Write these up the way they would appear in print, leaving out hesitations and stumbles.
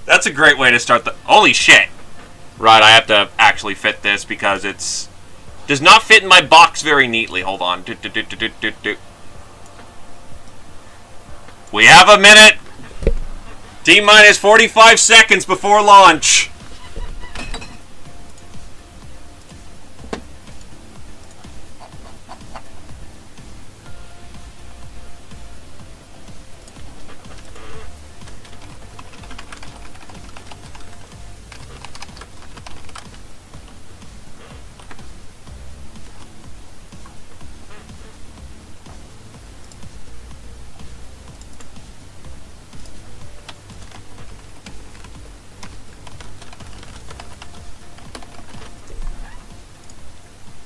That's a great way to start the... Holy shit! Right, I have to actually fit this because it's... does not fit in my box very neatly. Hold on. We have a minute! T-minus 45 seconds before launch.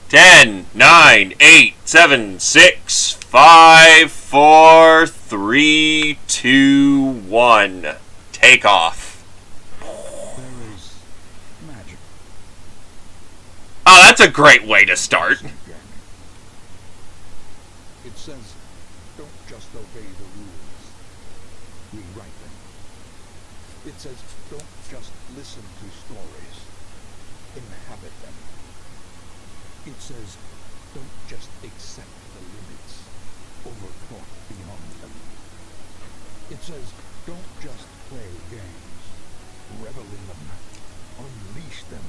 Ten, 9, 8, 7, 6, 5, 4, 3, 2, 1. Take off. There is magic. Oh, that's a great way to start. It says, don't just obey the rules. Rewrite them. It says, don't just listen to stories. Inhabit them. It says, don't just accept the limits, overthought beyond them. It says, don't just play games, revel in them, unleash them.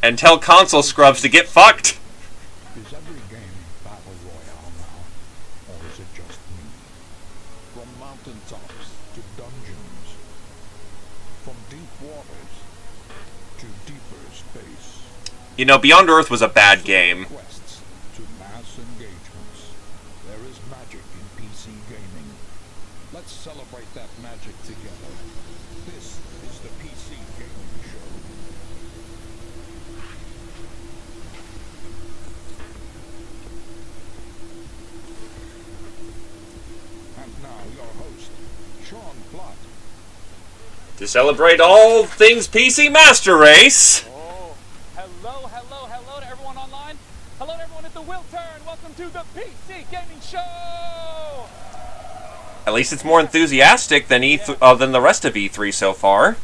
And tell console scrubs to get fucked. Is every game battle royale now, or is it just me? From mountaintops to dungeons, from deep waters to deeper space. You know, Beyond Earth was a bad game. Quests to mass engagements. There is magic in PC gaming. Let's celebrate that magic together. This is the PC Gaming Show. And now your host, Sean Plott. To celebrate all things PC Master Race. Hello to everyone online. Hello to everyone at the wheel turn. Welcome to the PC Gaming Show. At least it's more enthusiastic than than the rest of E3 so far.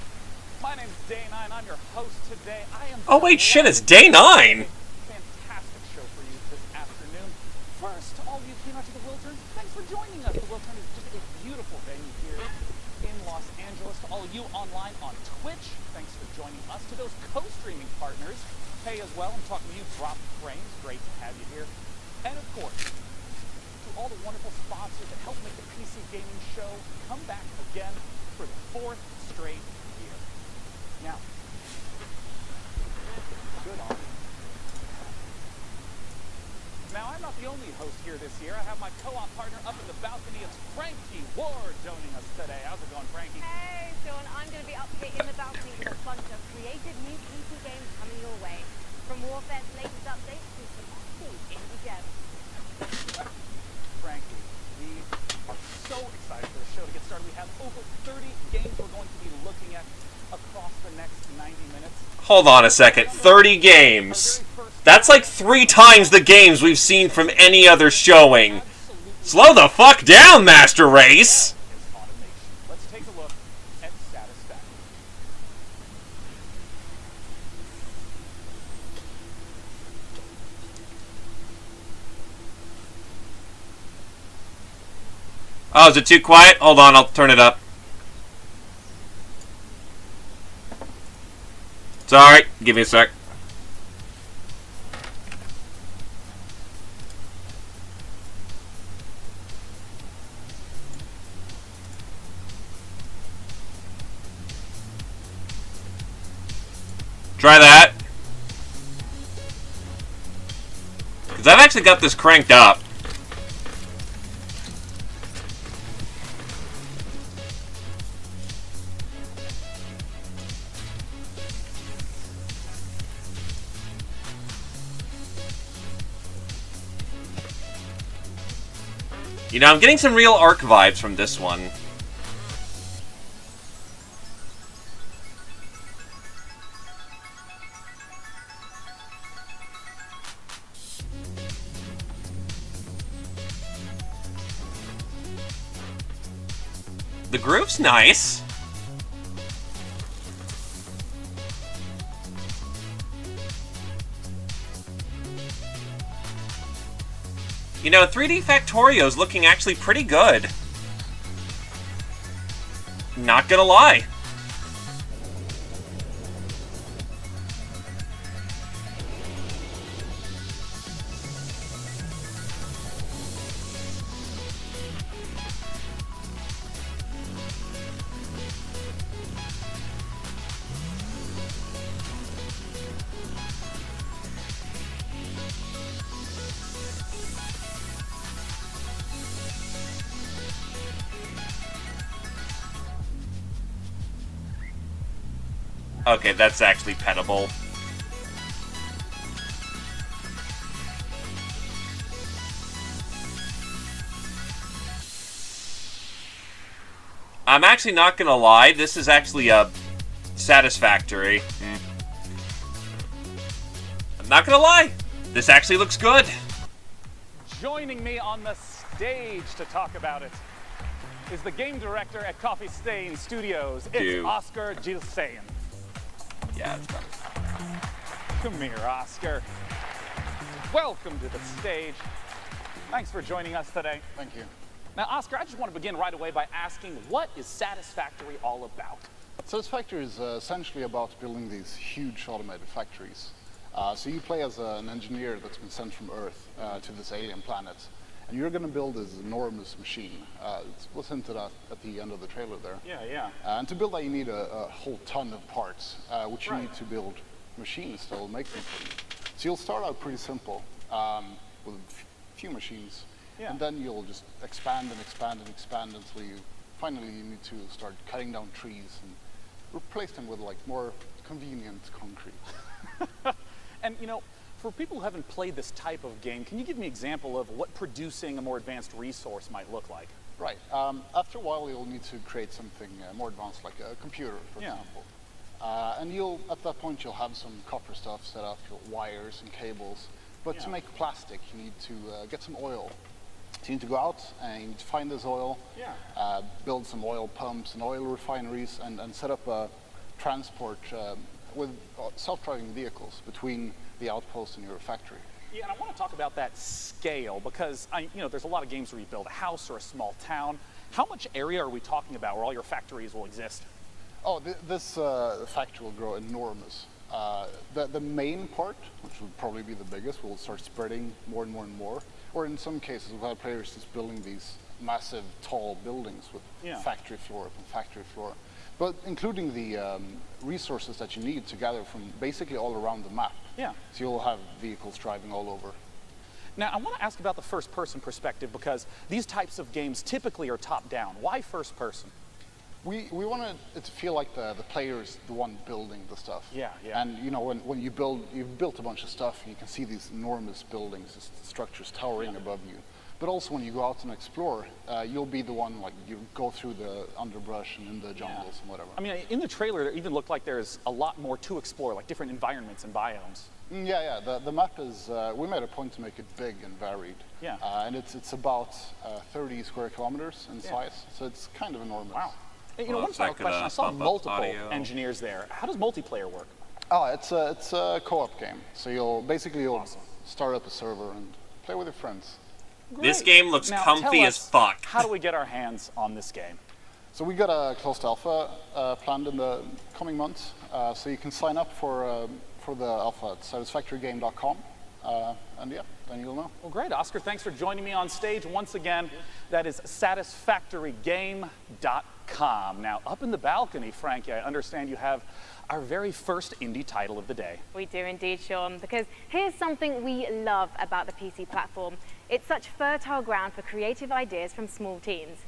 My name's Day 9. I'm your host today. Oh wait, shit, it's Day 9. Fantastic show for you this afternoon. First, all you came out to the wheel turn, thanks for joining us. The wheel turn is just a beautiful venue here in Los Angeles. To all of you online on Twitch, thanks for joining us. To those co-streaming partners, hey as well, I'm talking to you, Drop Frames, great to have you here. And of course, to all the wonderful sponsors that help make the PC Gaming Show come back again for the 4th straight year. Now, good on. Now, I'm not the only host here this year. I have my co-op partner up in the balcony. It's Frankie Ward joining us today. How's it going, Frankie? Hey, Sean. I'm going to be up here in the balcony with a bunch of creative new PC games coming your way. From Warfare's latest updates to some cool indie gems. Frankie, we are so excited for the show to get started. We have over 30 games we're going to be looking at across the next 90 minutes. Hold on a second, 30 games. That's like 3 times the games we've seen from any other showing. Slow the fuck down, Master Race! Let's take a look at Satisfaction. Oh, is it too quiet? Hold on, I'll turn it up. Sorry, give me a sec. Try that. Because I've actually got this cranked up. You know, I'm getting some real Ark vibes from this one. The groove's nice. You know, 3D Factorio's looking actually pretty good. Not gonna lie. Okay, that's actually pettable. I'm actually not gonna lie, this is actually satisfactory. I'm not gonna lie, this actually looks good. Joining me on the stage to talk about it is the game director at Coffee Stain Studios. It's Oscar Gilsayan. Yeah, it's better. Come here, Oscar. Welcome to the stage. Thanks for joining us today. Thank you. Now, Oscar, I just want to begin right away by asking, what is Satisfactory all about? Satisfactory is essentially about building these huge automated factories. So you play as an engineer that's been sent from Earth to this alien planet, and you're going to build this enormous machine. It was hinted at the end of the trailer there. Yeah. And to build that, you need a whole ton of parts, which you need to build machines that will make them for you. So you'll start out pretty simple with a few machines, and then you'll just expand and expand and expand until you finally need to start cutting down trees and replace them with like more convenient concrete. And you know, for people who haven't played this type of game, can you give me an example of what producing a more advanced resource might look like? Right. After a while, you'll need to create something more advanced, like a computer, for example. And at that point, you'll have some copper stuff set up, your wires and cables. But to make plastic, you need to get some oil. So you need to go out and you need to find this oil, build some oil pumps and oil refineries, and set up a transport with self-driving vehicles between the outpost and your factory. Yeah, and I want to talk about that scale because there's a lot of games where you build a house or a small town. How much area are we talking about where all your factories will exist? Oh, this factory will grow enormous. The main part, which will probably be the biggest, will start spreading more and more and more. Or in some cases, we'll have players just building these massive, tall buildings with factory floor upon factory floor. But including the resources that you need to gather from basically all around the map. Yeah. So you'll have vehicles driving all over. Now, I want to ask about the first-person perspective because these types of games typically are top-down. Why first-person? We wanted it to feel like the player is the one building the stuff. Yeah. And when you've built a bunch of stuff, you can see these enormous buildings, these structures towering above you. But also when you go out and explore, you'll be the one, like, you go through the underbrush and in the jungles and whatever. I mean, in the trailer, it even looked like there's a lot more to explore, like different environments and biomes. Yeah. The map is, we made a point to make it big and varied. Yeah. And it's about 30 square kilometers in size, so it's kind of enormous. Wow. One final question. I saw multiple engineers there. How does multiplayer work? Oh, it's a co-op game. So you'll start up a server and play with your friends. Great. This game looks comfy as fuck. How do we get our hands on this game? So we got a closed alpha planned in the coming months. So you can sign up for the alpha at satisfactorygame.com. And then you'll know. Well, great. Oscar, thanks for joining me on stage once again. That is satisfactorygame.com. Now, up in the balcony, Frankie, I understand you have our very first indie title of the day. We do indeed, Sean, because here's something we love about the PC platform. It's such fertile ground for creative ideas from small teams.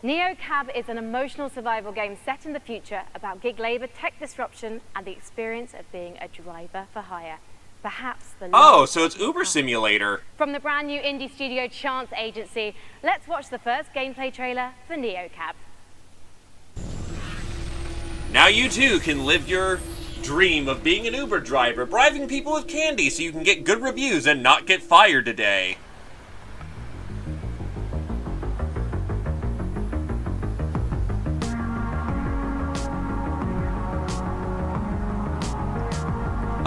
NeoCab is an emotional survival game set in the future about gig labor, tech disruption, and the experience of being a driver for hire. Perhaps the so it's Uber Simulator. From the brand new indie studio Chance Agency, let's watch the first gameplay trailer for NeoCab. Now you too can live your dream of being an Uber driver, bribing people with candy so you can get good reviews and not get fired today.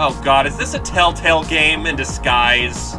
Oh god, is this a Telltale game in disguise?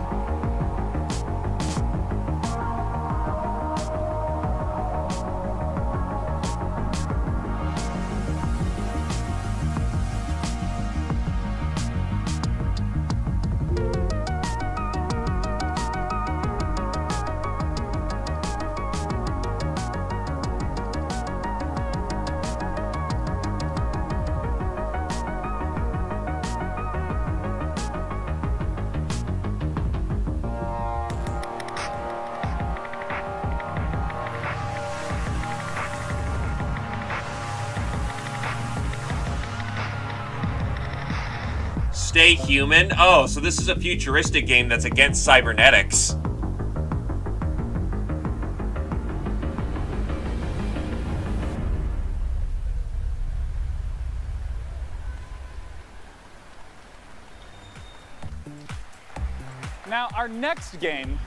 Stay human? Oh, so this is a futuristic game that's against cybernetics. Now, our next game,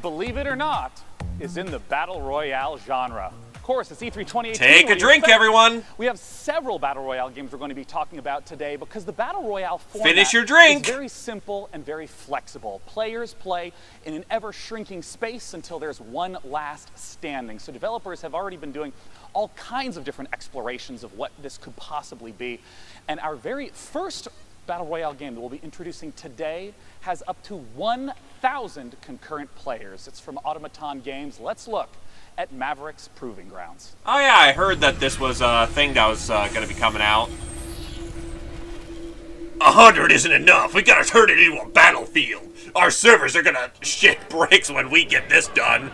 believe it or not, is in the Battle Royale genre. Of course, it's E3 2018. Take a drink, everyone. We have several Battle Royale games we're going to be talking about today because the Battle Royale format Finish your drink. is very simple and very flexible. Players play in an ever-shrinking space until there's one last standing. So developers have already been doing all kinds of different explorations of what this could possibly be. And our very first Battle Royale game that we'll be introducing today has up to 1,000 concurrent players. It's from Automaton Games. Let's look at Maverick's Proving Grounds. Oh yeah, I heard that this was a thing that was going to be coming out. 100 isn't enough. We gotta turn it into a battlefield. Our servers are gonna shit bricks when we get this done.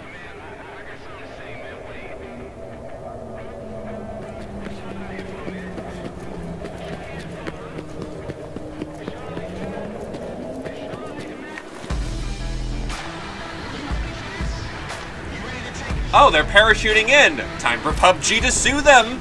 Oh, they're parachuting in. Time for PUBG to sue them.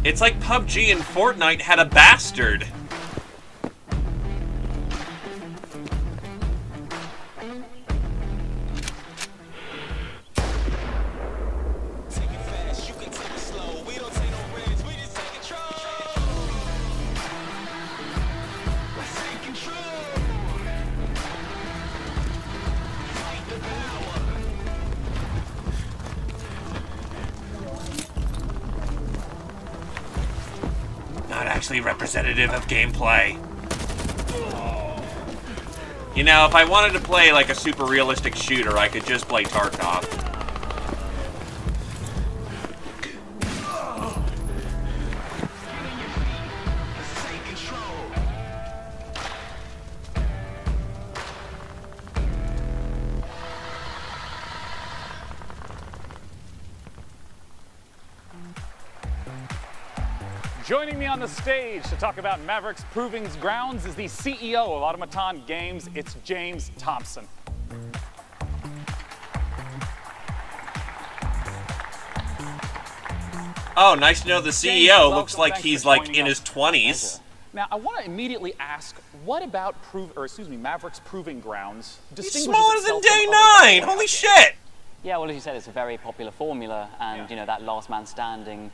It's like PUBG and Fortnite had a bastard. Not actually representative of gameplay. You know, if I wanted to play like a super realistic shooter, I could just play Tarkov. Joining me on the stage to talk about Maverick's Proving Grounds is the CEO of Automaton Games. It's James Thompson. Oh, nice to know the CEO welcome. looks like Thanks he's for like joining in us. his 20s. Now, I want to immediately ask, what about Maverick's Proving Grounds He's distinguishes smaller than itself Day from other 9! Battle Holy Royale shit! Yeah, well, as you said, it's a very popular formula, and Yeah. you know that last man standing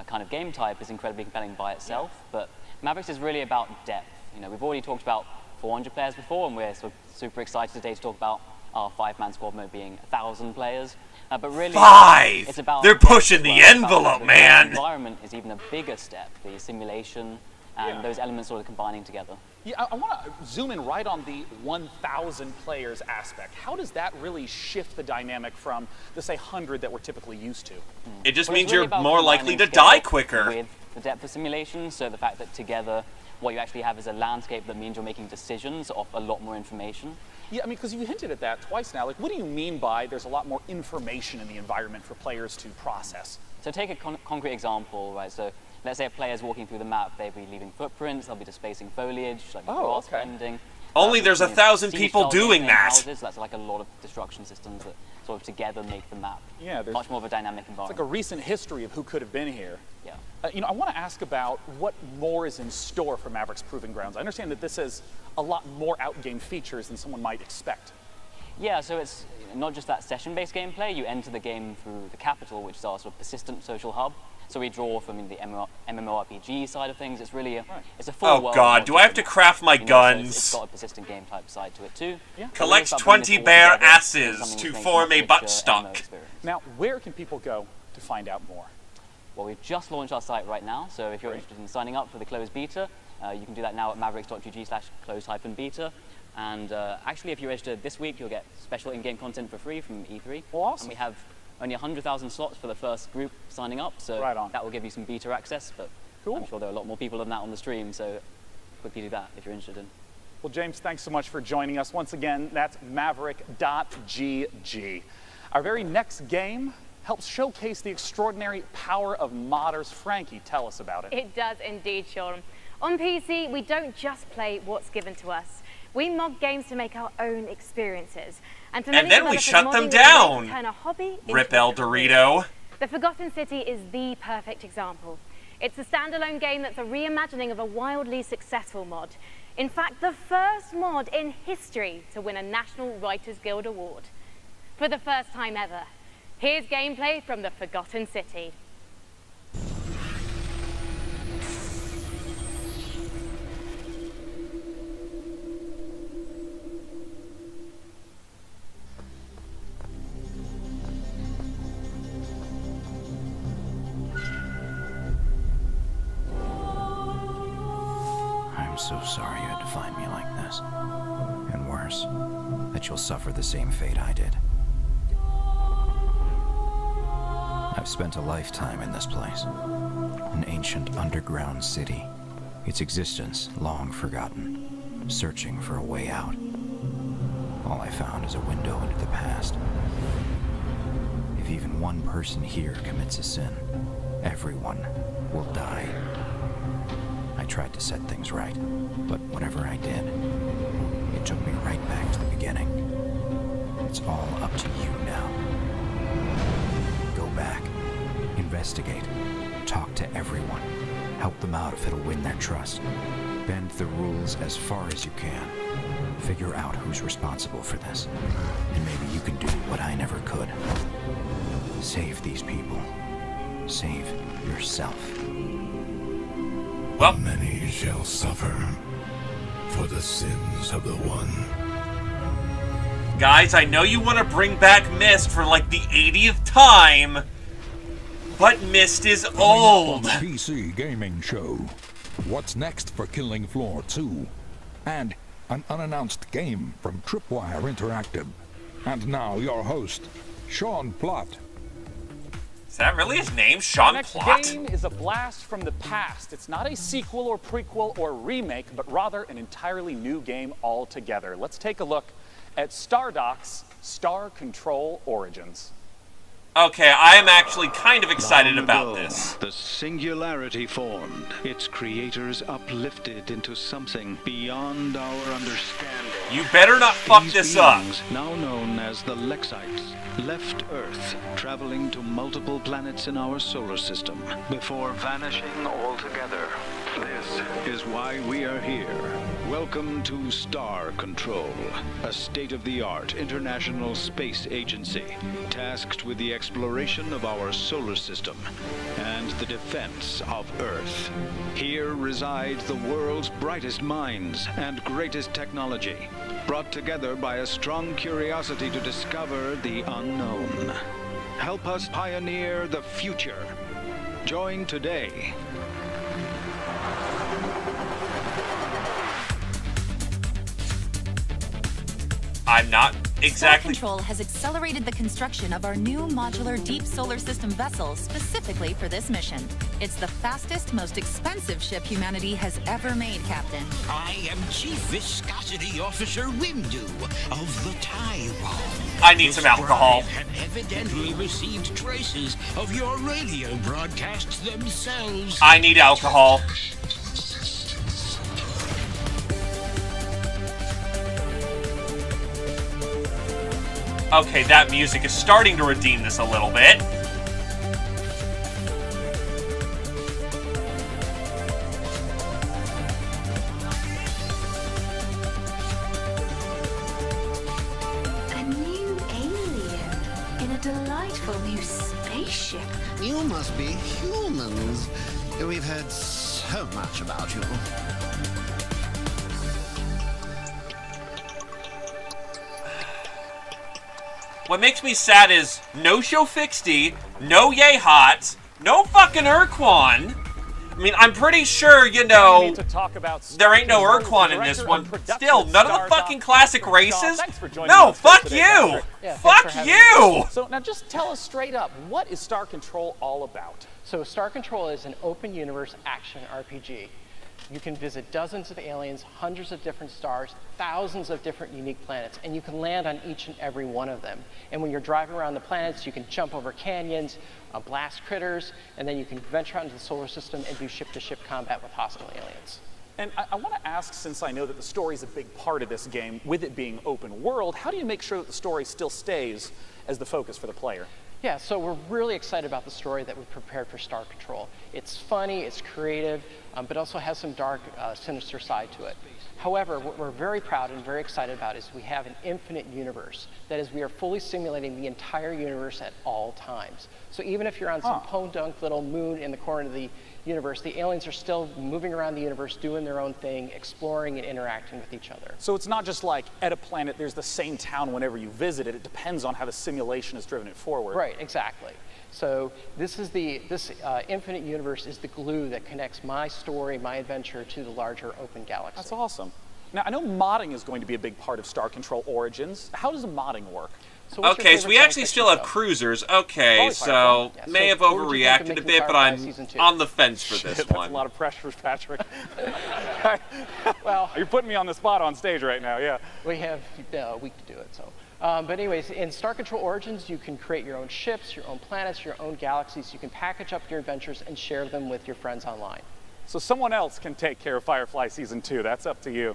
kind of game type is incredibly compelling by itself. But Mavericks is really about depth. You know, we've already talked about 400 players before, and we're sort of super excited today to talk about our 5-man squad mode being 1,000 players. But really, 5! it's about They're depth pushing as the well. It's about envelope, the man. environment is even a bigger step. The simulation and Yeah. those elements sort of combining together. Yeah, I want to zoom in right on the 1,000 players aspect. How does that really shift the dynamic from the, say, 100 that we're typically used to? It just Well, means it's you're really about more likely combining to die skill quicker. with the depth of simulation, so the fact that together what you actually have is a landscape that means you're making decisions off a lot more information. Yeah, I mean, because you hinted at that twice now. Like, what do you mean by there's a lot more information in the environment for players to process? So take a concrete example, right? So let's say a player's walking through the map, they'll be leaving footprints, they'll be displacing foliage, like Oh, grass okay. bending. Only there's you know, 1,000 siege people style doing gameplay in that. Houses, that's like a lot of destruction systems that sort of together make the map Yeah, there's much more of a dynamic it's like a environment. recent history of who could have been here. Yeah. You know, I want to ask about what more is in store for Maverick's Proving Grounds. I understand that this has a lot more out-game features than someone might expect. Yeah, so it's not just that session-based gameplay. You enter the game through the capital, which is our sort of persistent social hub. So we draw from the MMORPG side of things. It's really it's a full Oh world. god, not do just I have a to map. craft my You know, so guns? it's got a persistent game type side to it too. Yeah. So we're really Collect about bringing 20 this all bare together into asses something to which makes form it a richer buttstock. MMO experience. Now, where can people go to find out more? Well, we've just launched our site right now, so if you're Great. interested in signing up for the closed beta, you can do that now at mavericks.gg/closed-beta. And actually, if you register this week, you'll get special in-game content for free from E3. Well, awesome. And we have only 100,000 slots for the first group signing up, so Right on. that will give you some beta access, but Cool. I'm sure there are a lot more people than that on the stream, so quickly do that if you're interested in. Well, James, thanks so much for joining us. Once again, that's Maverick.gg. Our very next game helps showcase the extraordinary power of modders. Frankie, tell us about it. It does indeed, Sean. On PC, we don't just play what's given to us. We mod games to make our own experiences. And for many And then we developers, shut them modding is a way to down. turn a hobby into Rip a El career. Dorito. The Forgotten City is the perfect example. It's a standalone game that's a reimagining of a wildly successful mod. In fact, the first mod in history to win a National Writers Guild Award. For the first time ever, here's gameplay from the Forgotten City. I'm so sorry you had to find me like this. And worse, that you'll suffer the same fate I did. I've spent a lifetime in this place. An ancient underground city. Its existence long forgotten. Searching for a way out. All I found is a window into the past. If even one person here commits a sin, everyone will die. I tried to set things right, but whatever I did, it took me right back to the beginning. It's all up to you now. Go back, investigate, talk to everyone, help them out if it'll win their trust. Bend the rules as far as you can. Figure out who's responsible for this, and maybe you can do what I never could. Save these people. Save yourself. Well, Many shall suffer for the sins of the one. guys, I know you want to bring back Myst for like the 80th time, but Myst is Coming up on old. the PC Gaming Show. What's next for Killing Floor 2? And an unannounced game from Tripwire Interactive. And now your host, Sean Plott. Is that really his name? The Sean next Plott? game is a blast from the past. It's not a sequel or prequel or remake, but rather an entirely new game altogether. Let's take a look at Stardoc's Star Control Origins. Okay, I am actually kind of excited Long about ago, this. The singularity formed, its creators uplifted into something beyond our understanding. You better not fuck These this up. beings, now known as the Lexites, left Earth, traveling to multiple planets in our solar system, before vanishing altogether. This is why we are here. Welcome to Star Control, a state-of-the-art international space agency tasked with the exploration of our solar system and the defense of Earth. Here reside the world's brightest minds and greatest technology, brought together by a strong curiosity to discover the unknown. Help us pioneer the future. Join today. I'm not Star exactly... Control has accelerated the construction of our new modular deep solar system vessel specifically for this mission. It's the fastest, most expensive ship humanity has ever made, Captain. I am Chief Viscosity Officer Windu of the Taiwan. I need some alcohol. Have evidently received traces of your radio broadcasts themselves. I need alcohol. Okay, that music is starting to redeem this a little bit. A new alien in a delightful new spaceship. You must be humans. We've heard so much about you. What makes me sad is no Show Fixty, no Yay Hot, no fucking Urquan, I mean, I'm pretty sure, you know, to talk about there ain't no Urquan in this one. Still, none of the fucking classic races? No, fuck you! Fuck you! So now just tell us straight up, what is Star Control all about? So Star Control is an open universe action RPG. You can visit dozens of aliens, hundreds of different stars, thousands of different unique planets, and you can land on each and every one of them. And when you're driving around the planets, you can jump over canyons, blast critters, and then you can venture out into the solar system and do ship-to-ship combat with hostile aliens. And I want to ask, since I know that the story is a big part of this game, with it being open world, how do you make sure that the story still stays as the focus for the player? Yeah, so we're really excited about the story that we've prepared for Star Control. It's funny, it's creative, but also has some dark, sinister side to it. However, what we're very proud and very excited about is we have an infinite universe. That is, we are fully simulating the entire universe at all times. So even if you're on some podunk little moon in the corner of the universe, the aliens are still moving around the universe, doing their own thing, exploring and interacting with each other. So it's not just like at a planet there's the same town whenever you visit it. It depends on how the simulation has driven it forward. Right, exactly. So this infinite universe is the glue that connects my story, my adventure, to the larger open galaxy. That's awesome. Now, I know modding is going to be a big part of Star Control Origins. How does modding work? Okay, so we actually still have cruisers. Okay, so may have overreacted a bit, but I'm on the fence for this one. That's a lot of pressure, Patrick. Well, you're putting me on the spot on stage right now, yeah. We have a week to do it, so. But anyways, in Star Control Origins, you can create your own ships, your own planets, your own galaxies. You can package up your adventures and share them with your friends online. So someone else can take care of Firefly Season 2. That's up to you.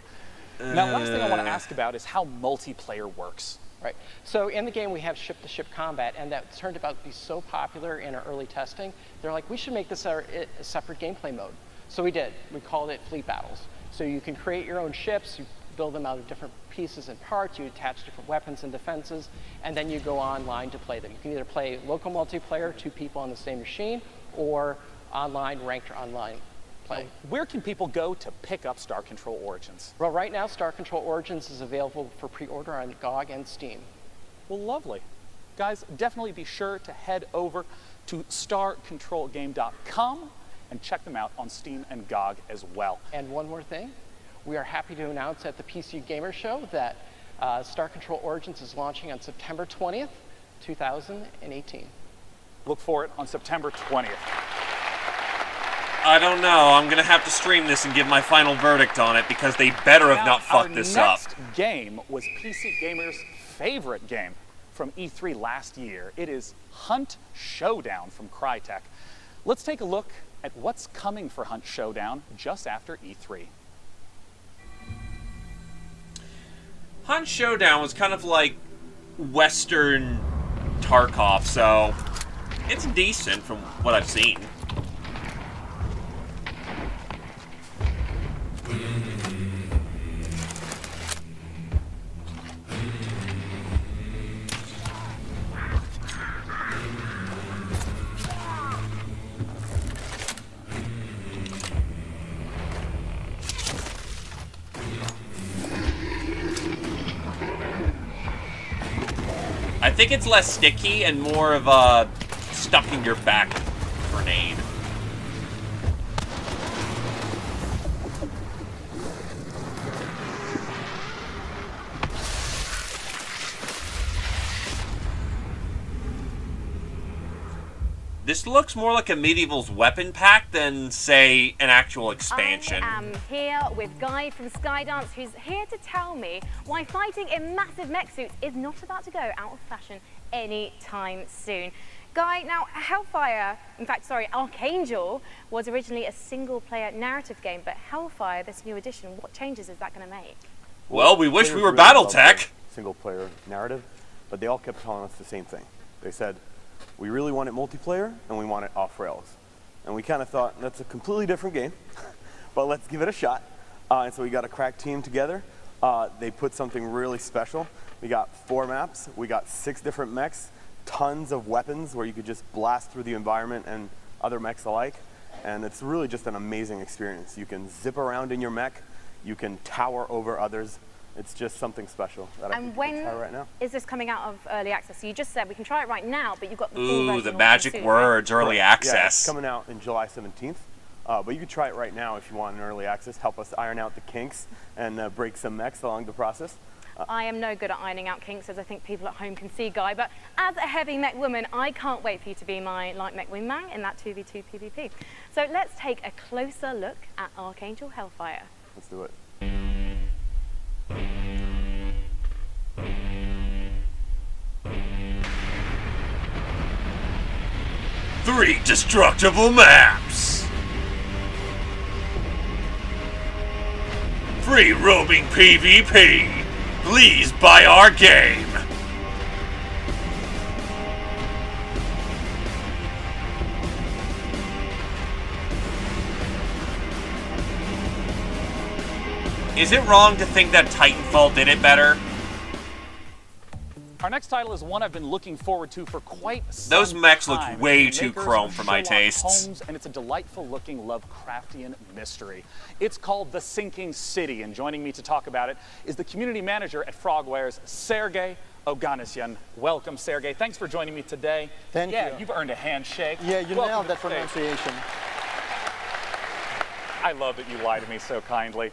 Now, last thing I want to ask about is how multiplayer works. Right. So in the game, we have ship-to-ship combat, and that turned out to be so popular in our early testing. They're like, we should make this a separate gameplay mode. So we did. We called it Fleet Battles. So you can create your own ships, you build them out of different pieces and parts, you attach different weapons and defenses, and then you go online to play them. You can either play local multiplayer, 2 people on the same machine, or online, ranked or online play. Where can people go to pick up Star Control Origins? Well, right now, Star Control Origins is available for pre-order on GOG and Steam. Well, lovely. Guys, definitely be sure to head over to starcontrolgame.com and check them out on Steam and GOG as well. And one more thing, we are happy to announce at the PC Gamer Show that Star Control Origins is launching on September 20th, 2018. Look for it on September 20th. I don't know. I'm going to have to stream this and give my final verdict on it because they better have not fucked this up. Our next game was PC Gamer's favorite game from E3 last year. It is Hunt Showdown from Crytek. Let's take a look at what's coming for Hunt Showdown just after E3. Hunt Showdown was kind of like Western Tarkov, so it's decent from what I've seen. I think it's less sticky and more of a stuck in your back grenade. This looks more like a Medieval's weapon pack than, say, an actual expansion. I am here with Guy from Skydance, who's here to tell me why fighting in massive mech suits is not about to go out of fashion anytime soon. Guy, now Hellfire, Archangel was originally a single-player narrative game, but Hellfire, this new edition, what changes is that going to make? Well, we wish we were BattleTech. Single-player narrative, but they all kept telling us the same thing. They said, we really want it multiplayer, and we want it off-rails. And we kind of thought, that's a completely different game, but let's give it a shot. And so we got a crack team together. They put something really special. We got 4 maps. We got 6 different mechs, tons of weapons where you could just blast through the environment and other mechs alike. And it's really just an amazing experience. You can zip around in your mech. You can tower over others. It's just something special that I can try right now. Is this coming out of early access? So you just said we can try it right now, but you've got the full Ooh, version the magic words, early access. Yeah, it's coming out in July 17th. But you can try it right now if you want in early access. Help us iron out the kinks and break some mechs along the process. I am no good at ironing out kinks, as I think people at home can see, Guy, but as a heavy mech woman, I can't wait for you to be my light mech wingman in that 2v2 PvP. So let's take a closer look at Archangel Hellfire. Let's do it. 3 destructible maps. Free roaming PvP. Please buy our game. Is it wrong to think that Titanfall did it better? Our next title is one I've been looking forward to for quite some Those mechs time. look way It's the too makers chrome of for my Sherlock tastes. Holmes, and it's a delightful-looking Lovecraftian mystery. It's called The Sinking City, and joining me to talk about it is the community manager at Frogwares, Sergey Oganessian. Welcome, Sergey. Thanks for joining me today. Thank you. Yeah, you've earned a handshake. Yeah, you Welcome nailed to that the stage. pronunciation. I love that you lie to me so kindly.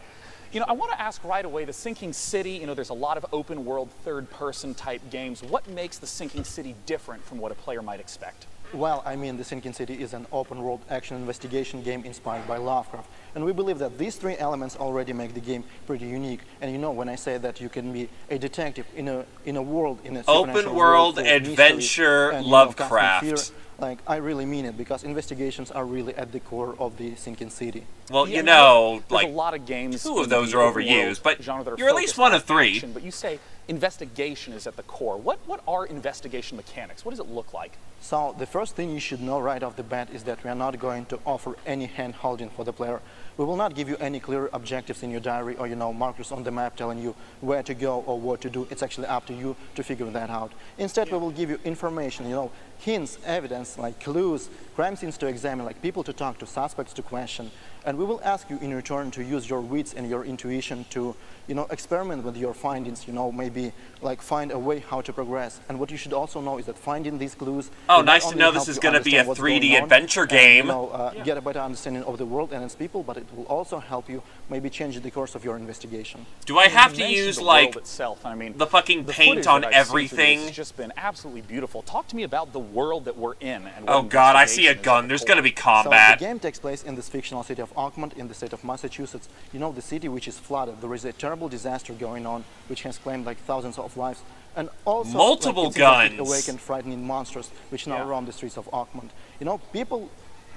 You know, I want to ask right away, The Sinking City, you know, there's a lot of open world, third-person type games. What makes The Sinking City different from what a player might expect? Well, I mean, The Sinking City is an open-world action investigation game inspired by Lovecraft. And we believe that these 3 elements already make the game pretty unique. And you know, when I say that you can be a detective in a world, in a Open world adventure and, Lovecraft. fear, like, I really mean it, because investigations are really at the core of The Sinking City. Well, Yeah, you know, there's like, a lot of games 2 of in those the are open overused, world but genre that are you're at least focused one on of 3. action, but you say investigation is at the core. What are investigation mechanics? What does it look like? So the first thing you should know right off the bat is that we are not going to offer any hand-holding for the player. We will not give you any clear objectives in your diary or, you know, markers on the map telling you where to go or what to do. It's actually up to you to figure that out. Instead, we will give you information, you know, hints, evidence, like clues, crime scenes to examine, like people to talk to, suspects to question. And we will ask you in return to use your wits and your intuition to, you know, experiment with your findings, you know, maybe like find a way how to progress. And what you should also know is that finding these clues... Oh, nice to know this is going to be a 3D adventure game. And, you know, get a better understanding of the world and its people, but it will also help you maybe change the course of your investigation. Do I have to use, like, itself? I mean, the fucking paint on everything? It's just been absolutely beautiful. Talk to me about the world that we're in. And oh god, I see a gun. There's going to be combat. So the game takes place in this fictional city of Oakmont in the state of Massachusetts. You know, the city which is flooded. There is a terrible disaster going on which has claimed like thousands of lives. And also multiple like, guns. Awakened frightening monsters which now roam the streets of Oakmont. You know, people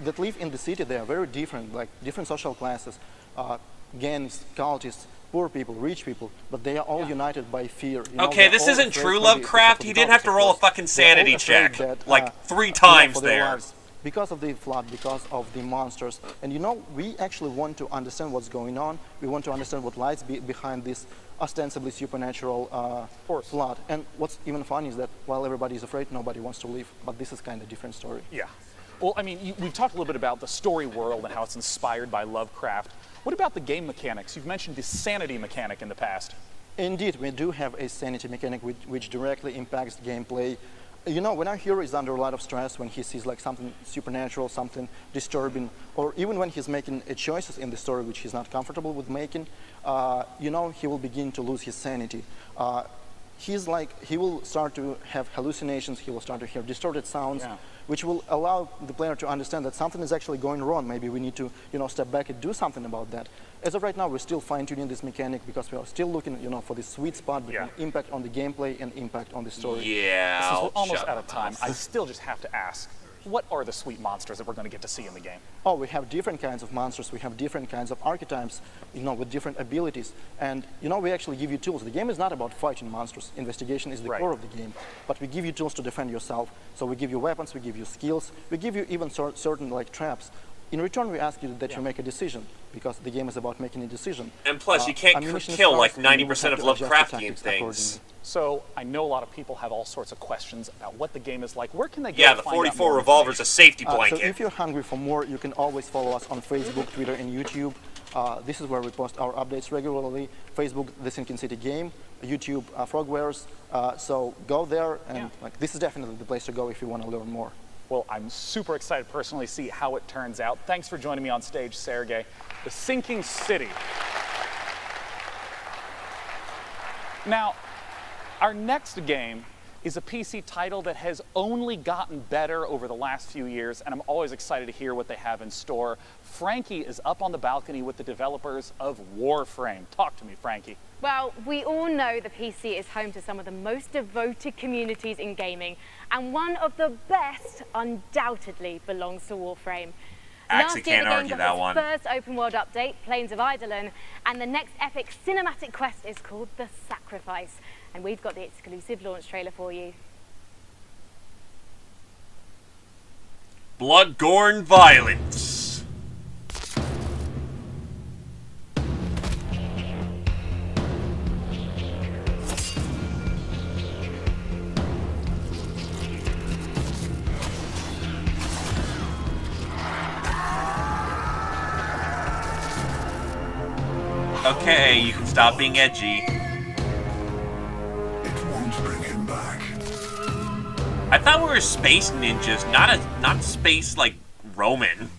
that live in the city, they are very different, like different social classes, gangs, cultists, poor people, rich people, but they are all united by fear. You know, okay, this isn't true Lovecraft. He didn't have to roll a fucking sanity check that, like 3 times for their there. lives. Because of the flood, because of the monsters. And you know, we actually want to understand what's going on. We want to understand what lies behind this ostensibly supernatural flood. And what's even funny is that while everybody is afraid, nobody wants to leave. But this is kind of a different story. Yeah. Well, I mean, we've talked a little bit about the story world and how it's inspired by Lovecraft. What about the game mechanics? You've mentioned the sanity mechanic in the past. Indeed, we do have a sanity mechanic which directly impacts the gameplay. You know, when our hero is under a lot of stress, when he sees like something supernatural, something disturbing, or even when he's making choices in the story which he's not comfortable with making, you know, he will begin to lose his sanity. He will start to have hallucinations, he will start to hear distorted sounds, which will allow the player to understand that something is actually going wrong. Maybe we need to, you know, step back and do something about that. As of right now, we're still fine-tuning this mechanic because we are still looking, you know, for this sweet spot between impact on the gameplay and impact on the story. Yeah, Since we're almost out of time, I still just have to ask, what are the sweet monsters that we're going to get to see in the game? Oh, we have different kinds of monsters. We have different kinds of archetypes, you know, with different abilities. And, you know, we actually give you tools. The game is not about fighting monsters. Investigation is the core of the game. But we give you tools to defend yourself. So we give you weapons, we give you skills, we give you even certain, like, traps. In return, we ask you that you make a decision, because the game is about making a decision. And plus, you can't kill like 90% of Lovecraftian things. So, I know a lot of people have all sorts of questions about what the game is like. Where can they go Yeah, to the find out 44 more revolver's a safety So blanket. if you're hungry for more, you can always follow us on Facebook, Twitter, and YouTube. This is where we post our updates regularly. Facebook, The Sinking City Game, YouTube, Frogwares. So go there, and like, this is definitely the place to go if you want to learn more. Well, I'm super excited to personally see how it turns out. Thanks for joining me on stage, Sergey. The Sinking City. Now, our next game is a PC title that has only gotten better over the last few years, and I'm always excited to hear what they have in store. Frankie is up on the balcony with the developers of Warframe. Talk to me, Frankie. Well, we all know the PC is home to some of the most devoted communities in gaming, and one of the best undoubtedly belongs to Warframe. Actually, can't argue that one. First open world update, Plains of Eidolon, and the next epic cinematic quest is called The Sacrifice. And we've got the exclusive launch trailer for you. Blood-gorn violence. Okay, you can stop being edgy. I thought we were space ninjas, not space like Roman.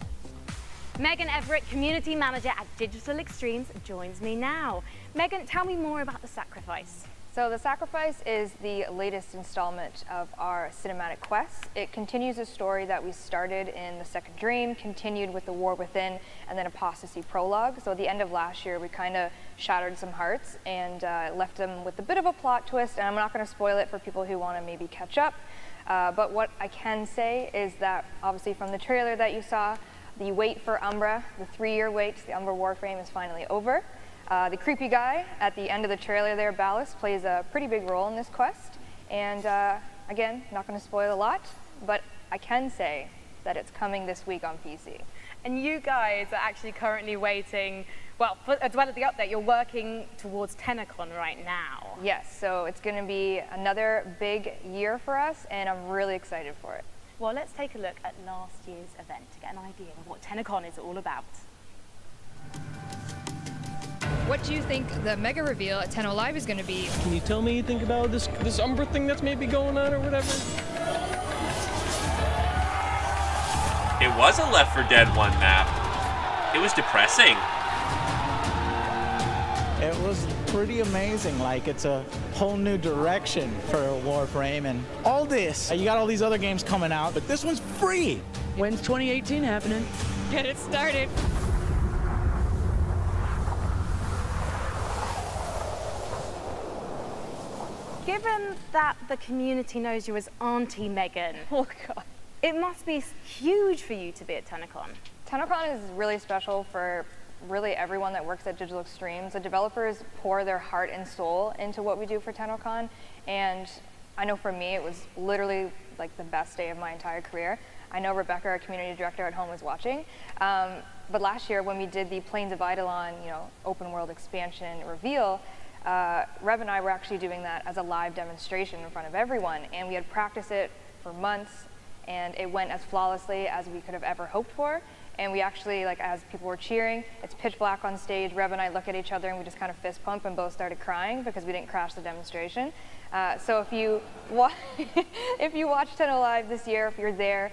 Megan Everett, community manager at Digital Extremes, joins me now. Megan, tell me more about The Sacrifice. So The Sacrifice is the latest installment of our cinematic quest. It continues a story that we started in The Second Dream, continued with The War Within, and then Apostasy Prologue. So at the end of last year, we kind of shattered some hearts and left them with a bit of a plot twist, and I'm not going to spoil it for people who want to maybe catch up. But what I can say is that, obviously from the trailer that you saw, the wait for Umbra, the 3-year wait to the Umbra Warframe is finally over. The creepy guy at the end of the trailer there, Ballast, plays a pretty big role in this quest. And again, not going to spoil a lot, but I can say that it's coming this week on PC. And you guys are actually currently waiting, well, as well as the update, you're working towards TennoCon right now. Yes, so it's going to be another big year for us, and I'm really excited for it. Well, let's take a look at last year's event to get an idea of what TennoCon is all about. What do you think the mega reveal at Tenno Live is going to be? Can you tell me anything about this Umbra thing that's maybe going on or whatever? It was a Left 4 Dead 1 map. It was depressing. It was pretty amazing. Like, it's a whole new direction for Warframe and all this. You got all these other games coming out, but this one's free. When's 2018 happening? Get it started. Given that the community knows you as Auntie Megan, oh God, it must be huge for you to be at TennoCon. TennoCon is really special for really everyone that works at Digital Extremes. The developers pour their heart and soul into what we do for TennoCon, and I know for me it was literally like the best day of my entire career. I know Rebecca, our community director at home, was watching, but last year when we did the Plains of Eidolon, open world expansion reveal, Rev and I were actually doing that as a live demonstration in front of everyone, and we had practiced it for months, and it went as flawlessly as we could have ever hoped for. And we actually, like, as people were cheering, it's pitch black on stage. Rev and I look at each other and we just kind of fist pump and both started crying because we didn't crash the demonstration. So if you watch Tenno Live this year, if you're there,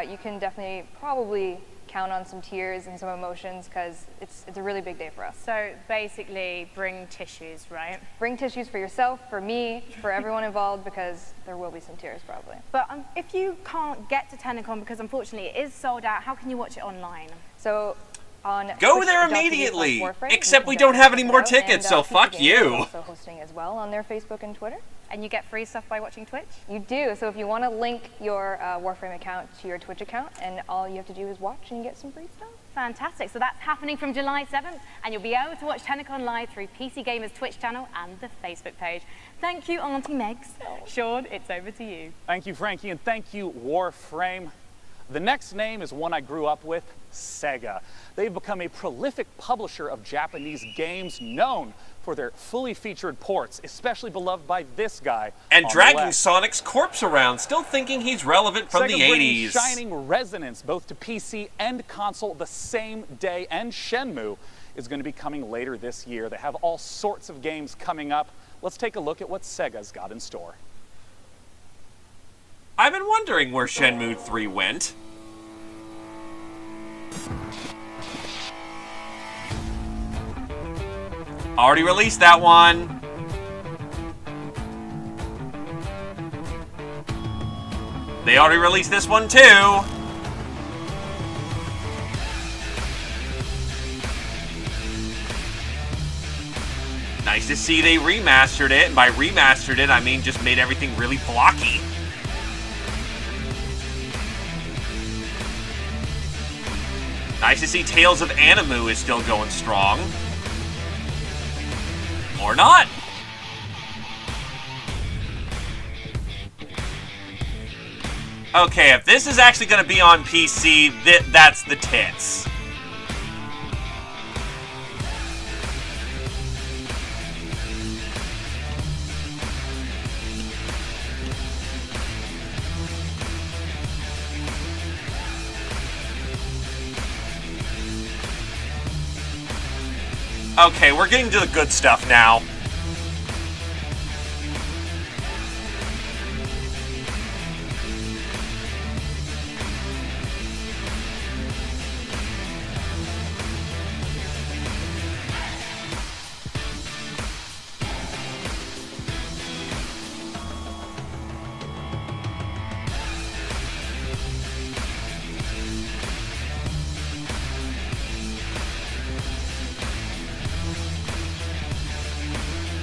you can definitely probably count on some tears and some emotions because it's a really big day for us. So basically, bring tissues, right? Bring tissues for yourself, for me, for everyone involved, because there will be some tears probably. But if you can't get to TennoCon because unfortunately it is sold out, how can you watch it online? So on Go there immediately! Except we don't have any more tickets, so fuck you! Also hosting as well on their Facebook and Twitter. And you get free stuff by watching Twitch? You do. So if you want to link your Warframe account to your Twitch account, and all you have to do is watch and you get some free stuff. Fantastic. So that's happening from July 7th, and you'll be able to watch TennoCon live through PC Gamer's Twitch channel and the Facebook page. Thank you, Auntie Megs. Sean, it's over to you. Thank you, Frankie, and thank you, Warframe. The next name is one I grew up with, Sega. They've become a prolific publisher of Japanese games known for their fully featured ports, especially beloved by this guy. And dragging Sonic's corpse around, still thinking he's relevant from Sega the 80s. Shining resonance both to PC and console the same day, and Shenmue is going to be coming later this year. They have all sorts of games coming up. Let's take a look at what Sega's got in store. I've been wondering where Shenmue 3 went. Already released that one. They already released this one too. Nice to see they remastered it. And by remastered it, I mean just made everything really blocky. Nice to see Tales of Animu is still going strong. Or not. Okay, if this is actually going to be on PC, that's the tits. Okay, we're getting to the good stuff now.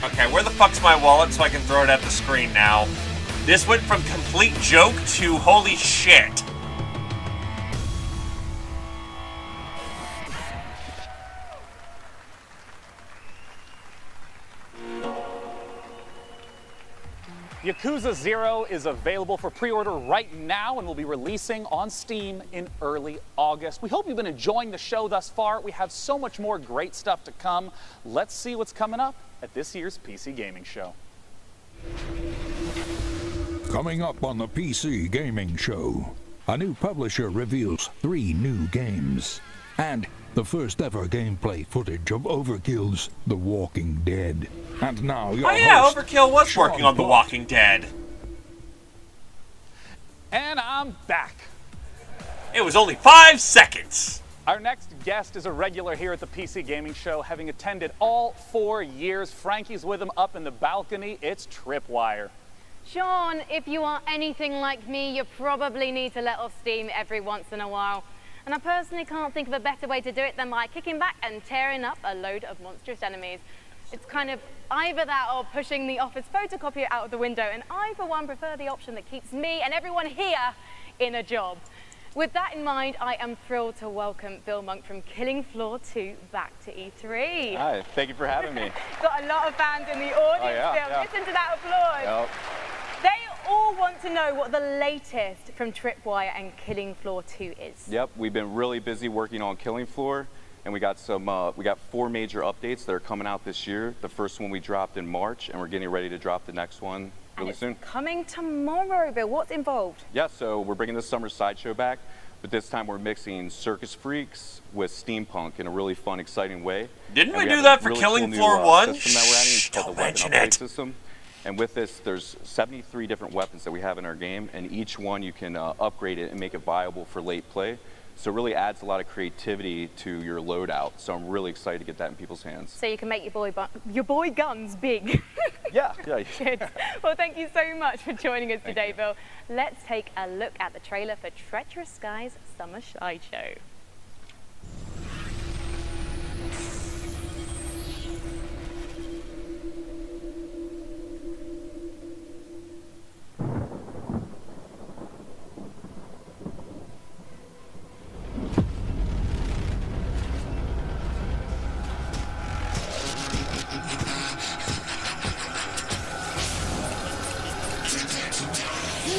Okay, where the fuck's my wallet so I can throw it at the screen now? This went from complete joke to holy shit. Yakuza 0 is available for pre-order right now and will be releasing on Steam in early August. We hope you've been enjoying the show thus far. We have so much more great stuff to come. Let's see what's coming up at this year's PC Gaming Show. Coming up on the PC Gaming Show, a new publisher reveals 3 new games, and the first ever gameplay footage of Overkill's The Walking Dead. And now your host, Overkill was Sean working on The Buck. Walking Dead. And I'm back. It was only 5 seconds. Our next guest is a regular here at the PC Gaming Show, having attended all 4 years. Frankie's with him up in the balcony. It's Tripwire. Sean, if you are anything like me, you probably need to let off steam every once in a while. And I personally can't think of a better way to do it than by kicking back and tearing up a load of monstrous enemies. It's kind of either that or pushing the office photocopier out of the window, and I, for one, prefer the option that keeps me and everyone here in a job. With that in mind, I am thrilled to welcome Bill Monk from Killing Floor 2 back to E3. Hi, thank you for having me. Got a lot of fans in the audience still. Listen to that applause. Yep. They all want to know what the latest from Tripwire and Killing Floor 2 is. Yep, we've been really busy working on Killing Floor, and we got 4 major updates that are coming out this year. The first one we dropped in March, and we're getting ready to drop the next one really soon. Coming tomorrow, Bill. What's involved? Yeah, so we're bringing the summer sideshow back, but this time we're mixing circus freaks with steampunk in a really fun, exciting way. Didn't we do that for Killing Floor 1? System that we're adding. It's called the Weapon Upgrade System. And with this, there's 73 different weapons that we have in our game, and each one you can upgrade it and make it viable for late play. So it really adds a lot of creativity to your loadout. So I'm really excited to get that in people's hands. So you can make your boy guns big. Yeah. Good. Well, thank you so much for joining us today, Bill. Let's take a look at the trailer for Treacherous Skies Summer Sideshow.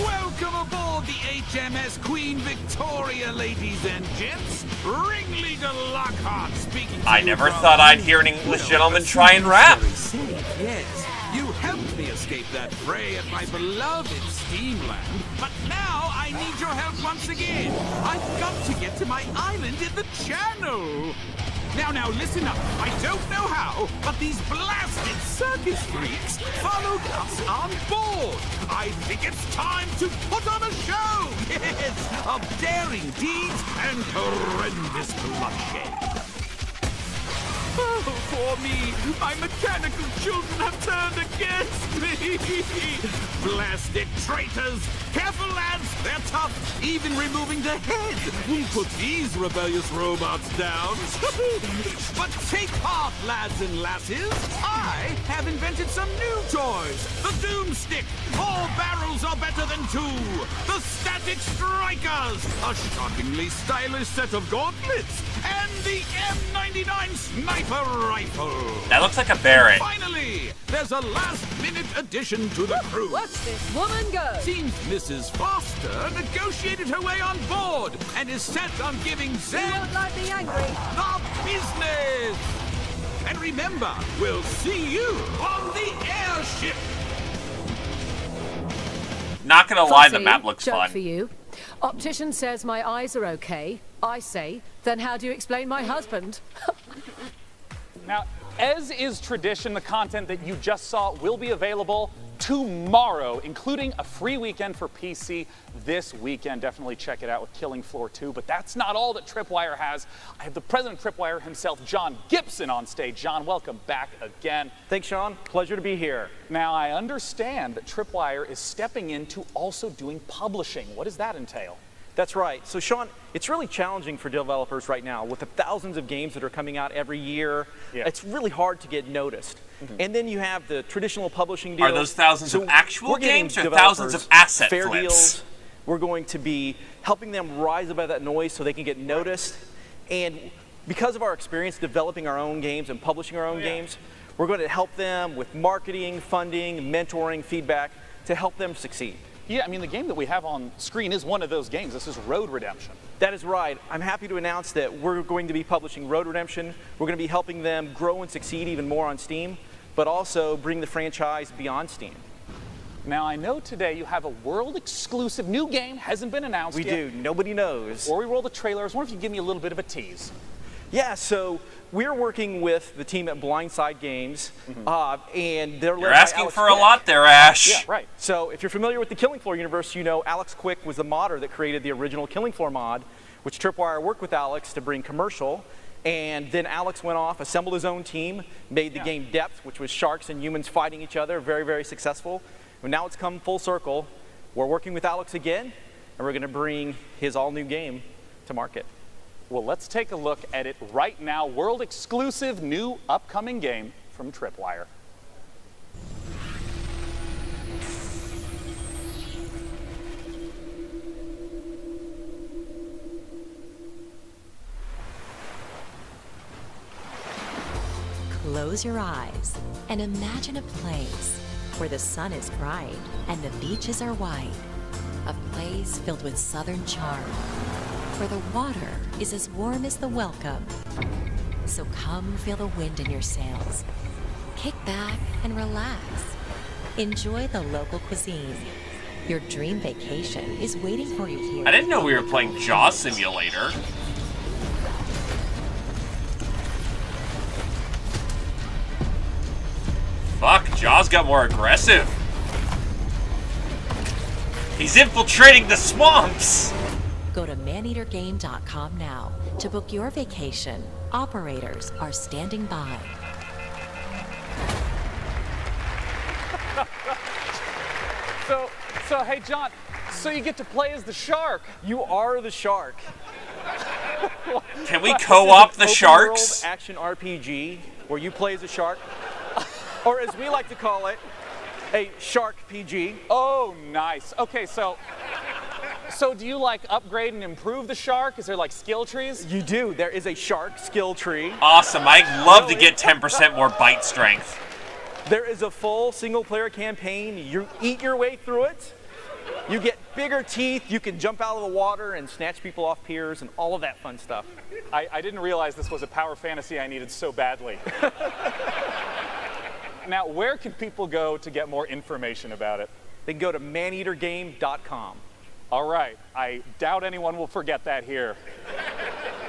Welcome aboard the HMS Queen Victoria, ladies and gents. Ringleader Lockhart speaking to I you never from- thought I'd hear an English gentleman try and rap. Yes, you helped me escape that fray at my beloved Steamland, but now I need your help once again. I've got to get to my island in the channel. Now listen up. I don't know how, but these blasted circus freaks followed us on board. I think it's time to put on a show. Yes, of daring deeds and horrendous bloodshed. Oh, for me, my mechanical children have turned against me. Blasted traitors! Careful, lads, they're tough. Even removing the head won't put these rebellious robots down. But take heart, lads and lasses. I have invented some new toys. The Doomstick. 4 barrels are better than 2. The Static Strikers. A shockingly stylish set of gauntlets. And the M99 Sniper Rifle. That looks like a Barrett. Finally, there's a last-minute addition to the crew. Watch this woman go. Seems Mrs. Foster negotiated her way on board and is set on giving Zed You won't like me angry. the business. And remember, we'll see you on the airship. Not gonna lie, the Fossey, map looks joke fun. for you. Optician says my eyes are okay. I say, then how do you explain my husband? Now, as is tradition, the content that you just saw will be available tomorrow, including a free weekend for PC this weekend. Definitely check it out with Killing Floor 2. But that's not all that Tripwire has. I have the president of Tripwire himself, John Gibson, on stage. John, welcome back again. Thanks, Sean. Pleasure to be here. Now, I understand that Tripwire is stepping into also doing publishing. What does that entail? That's right. So, Sean, it's really challenging for developers right now with the thousands of games that are coming out every year. Yeah. It's really hard to get noticed. And then you have the traditional publishing deals. Are those thousands of actual we're getting games or thousands of asset fair flips? deals. We're going to be helping them rise above that noise so they can get noticed. And because of our experience developing our own games and publishing our own games, we're going to help them with marketing, funding, mentoring, feedback to help them succeed. Yeah, I mean, the game that we have on screen is one of those games. This is Road Redemption. That is right. I'm happy to announce that we're going to be publishing Road Redemption. We're going to be helping them grow and succeed even more on Steam, but also bring the franchise beyond Steam. Now, I know today you have a world-exclusive new game, hasn't been announced yet. We do. Nobody knows. Before we roll the trailer, I was wondering if you could give me a little bit of a tease. Yeah, so we're working with the team at Blindside Games, and they're led You're by asking Alex for a Quick. lot there, Ash. Yeah, right. So if you're familiar with the Killing Floor universe, you know Alex Quick was the modder that created the original Killing Floor mod, which Tripwire worked with Alex to bring commercial. And then Alex went off, assembled his own team, made the game Depth, which was sharks and humans fighting each other, very, very successful. And now it's come full circle. We're working with Alex again, and we're going to bring his all-new game to market. Well, let's take a look at it right now. World-exclusive new upcoming game from Tripwire. Close your eyes and imagine a place where the sun is bright and the beaches are white. A place filled with southern charm, where the water is as warm as the welcome. So come feel the wind in your sails. Kick back and relax. Enjoy the local cuisine. Your dream vacation is waiting for you here. I didn't know we were playing Jaw Simulator. Fuck, Jaw's got more aggressive. He's infiltrating the swamps! Go to maneatergame.com now to book your vacation. Operators are standing by. So hey, John, so you get to play as the shark. You are the shark. Can we co-op the sharks? Open-world action RPG where you play as a shark, or as we like to call it, a shark PG. Oh, nice. Okay, so do you like upgrade and improve the shark? Is there like skill trees? You do. There is a shark skill tree. Awesome. I'd love to get 10% more bite strength. There is a full single-player campaign. You eat your way through it. You get bigger teeth. You can jump out of the water and snatch people off piers and all of that fun stuff. I didn't realize this was a power fantasy I needed so badly. Now, where can people go to get more information about it? They can go to maneatergame.com. All right. I doubt anyone will forget that here.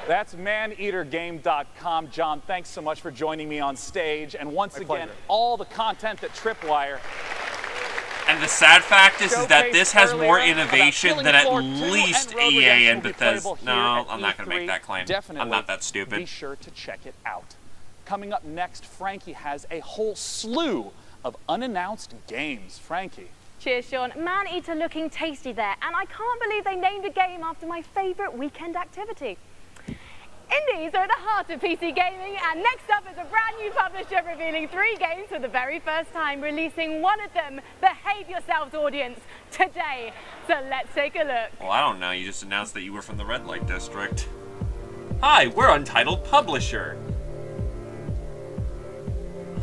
That's maneatergame.com. John, thanks so much for joining me on stage. And once again, pleasure. all the content that Tripwire. And the sad fact is that this has more Earlier innovation about than at Killing Floor 2 least and Road EA Redemption and will be Bethesda. playable No, here at I'm not going to E3. make that claim. Definitely. I'm not that stupid. Be sure to check it out. Coming up next, Frankie has a whole slew of unannounced games. Frankie. Cheers, Sean. Man-eater looking tasty there, and I can't believe they named a game after my favourite weekend activity. Indies are at the heart of PC gaming, and next up is a brand new publisher revealing 3 games for the very first time, releasing one of them, Behave Yourselves audience, today. So let's take a look. Well, I don't know. You just announced that you were from the Red Light District. Hi, we're Untitled Publisher.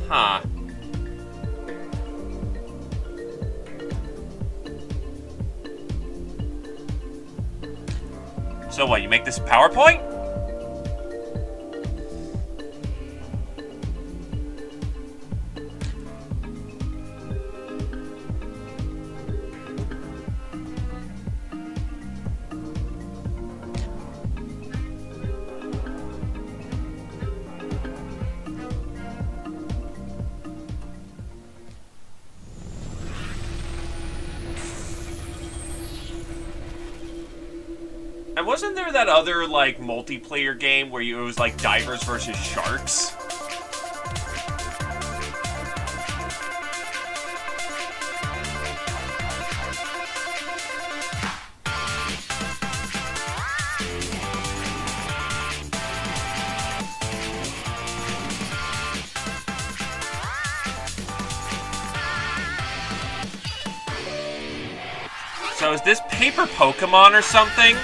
Huh. So what, you make this PowerPoint? And wasn't there that other, like, multiplayer game where it was, like, divers versus sharks? So is this Paper Pokemon or something?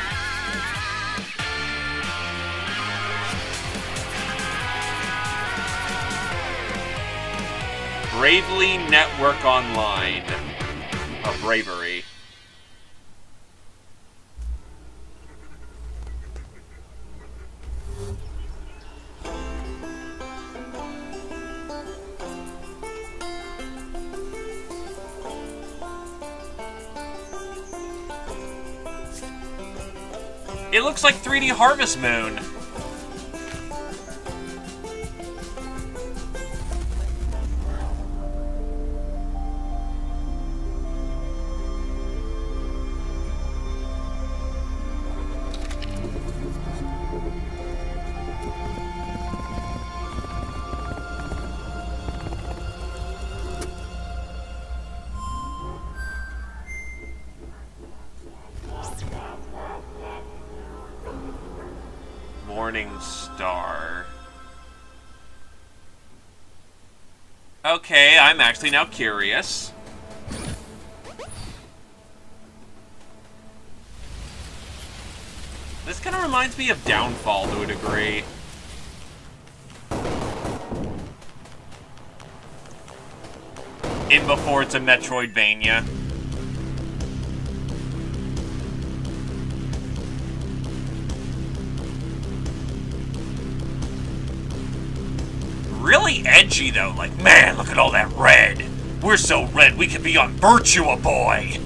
Bravely Network Online. Oh, Bravery. It looks like 3D Harvest Moon. Morning Star. Okay, I'm actually now curious. This kind of reminds me of Downfall to a degree. In before it's a Metroidvania. Really edgy though, like, man, look at all that red. We're so red we could be on Virtua Boy.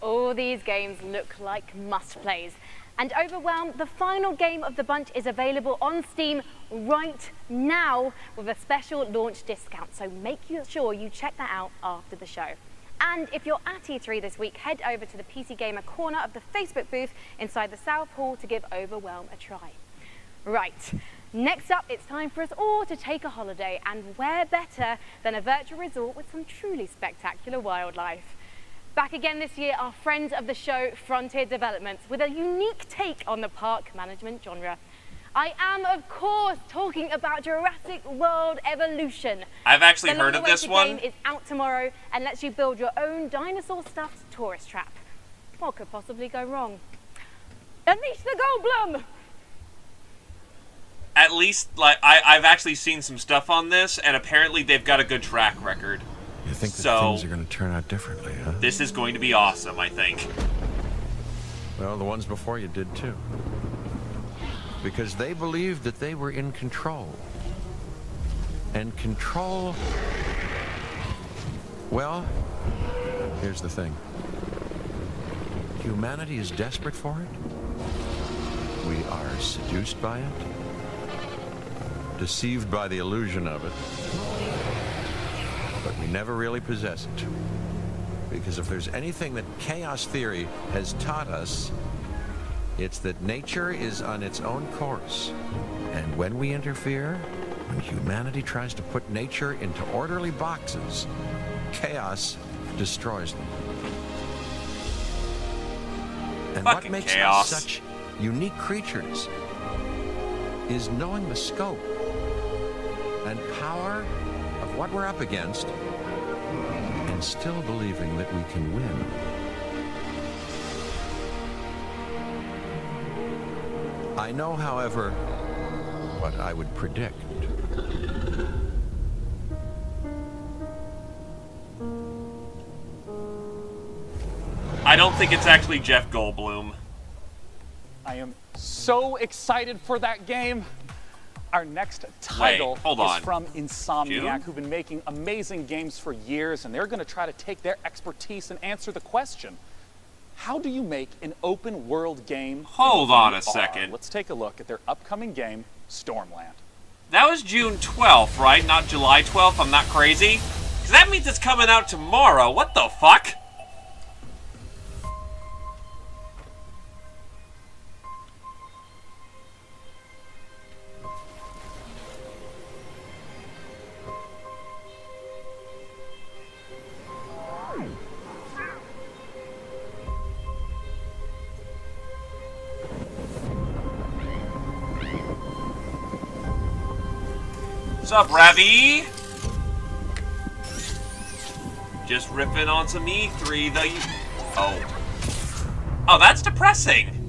All these games look like must-plays. And Overwhelm, the final game of the bunch, is available on Steam right now with a special launch discount. So make sure you check that out after the show. And if you're at E3 this week, head over to the PC Gamer corner of the Facebook booth inside the South Hall to give Overwhelm a try. Right, next up, it's time for us all to take a holiday, and where better than a virtual resort with some truly spectacular wildlife. Back again this year are friends of the show, Frontier Developments, with a unique take on the park management genre. I am, of course, talking about Jurassic World Evolution. I've actually heard of this one. The game is out tomorrow and lets you build your own dinosaur-stuffed tourist trap. What could possibly go wrong? Unleash the Goldblum! At least, like, I've actually seen some stuff on this, and apparently they've got a good track record. Is think that So- things are going to turn out differently, huh? This is going to be awesome, I think. Well, the ones before you did too. Because they believed that they were in control. And control... Well, here's the thing. Humanity is desperate for it. We are seduced by it. Deceived by the illusion of it. But we never really possess it. Because if there's anything that chaos theory has taught us, it's that nature is on its own course. And when we interfere, when humanity tries to put nature into orderly boxes, chaos destroys them. And what Fucking makes chaos. us such unique creatures is knowing the scope and power of what we're up against and still believing that we can win. I know, however, what I would predict. I don't think it's actually Jeff Goldblum. I am so excited for that game. Our next title hold is on. from Insomniac, June? who've been making amazing games for years, and they're going to try to take their expertise and answer the question, how do you make an open world game? Hold in on a VR? second. Let's take a look at their upcoming game, Stormland. That was June 12th, right? Not July 12th? I'm not crazy? Because that means it's coming out tomorrow. What the fuck? What's up, Ravi? Just ripping on some E3, Oh, that's depressing.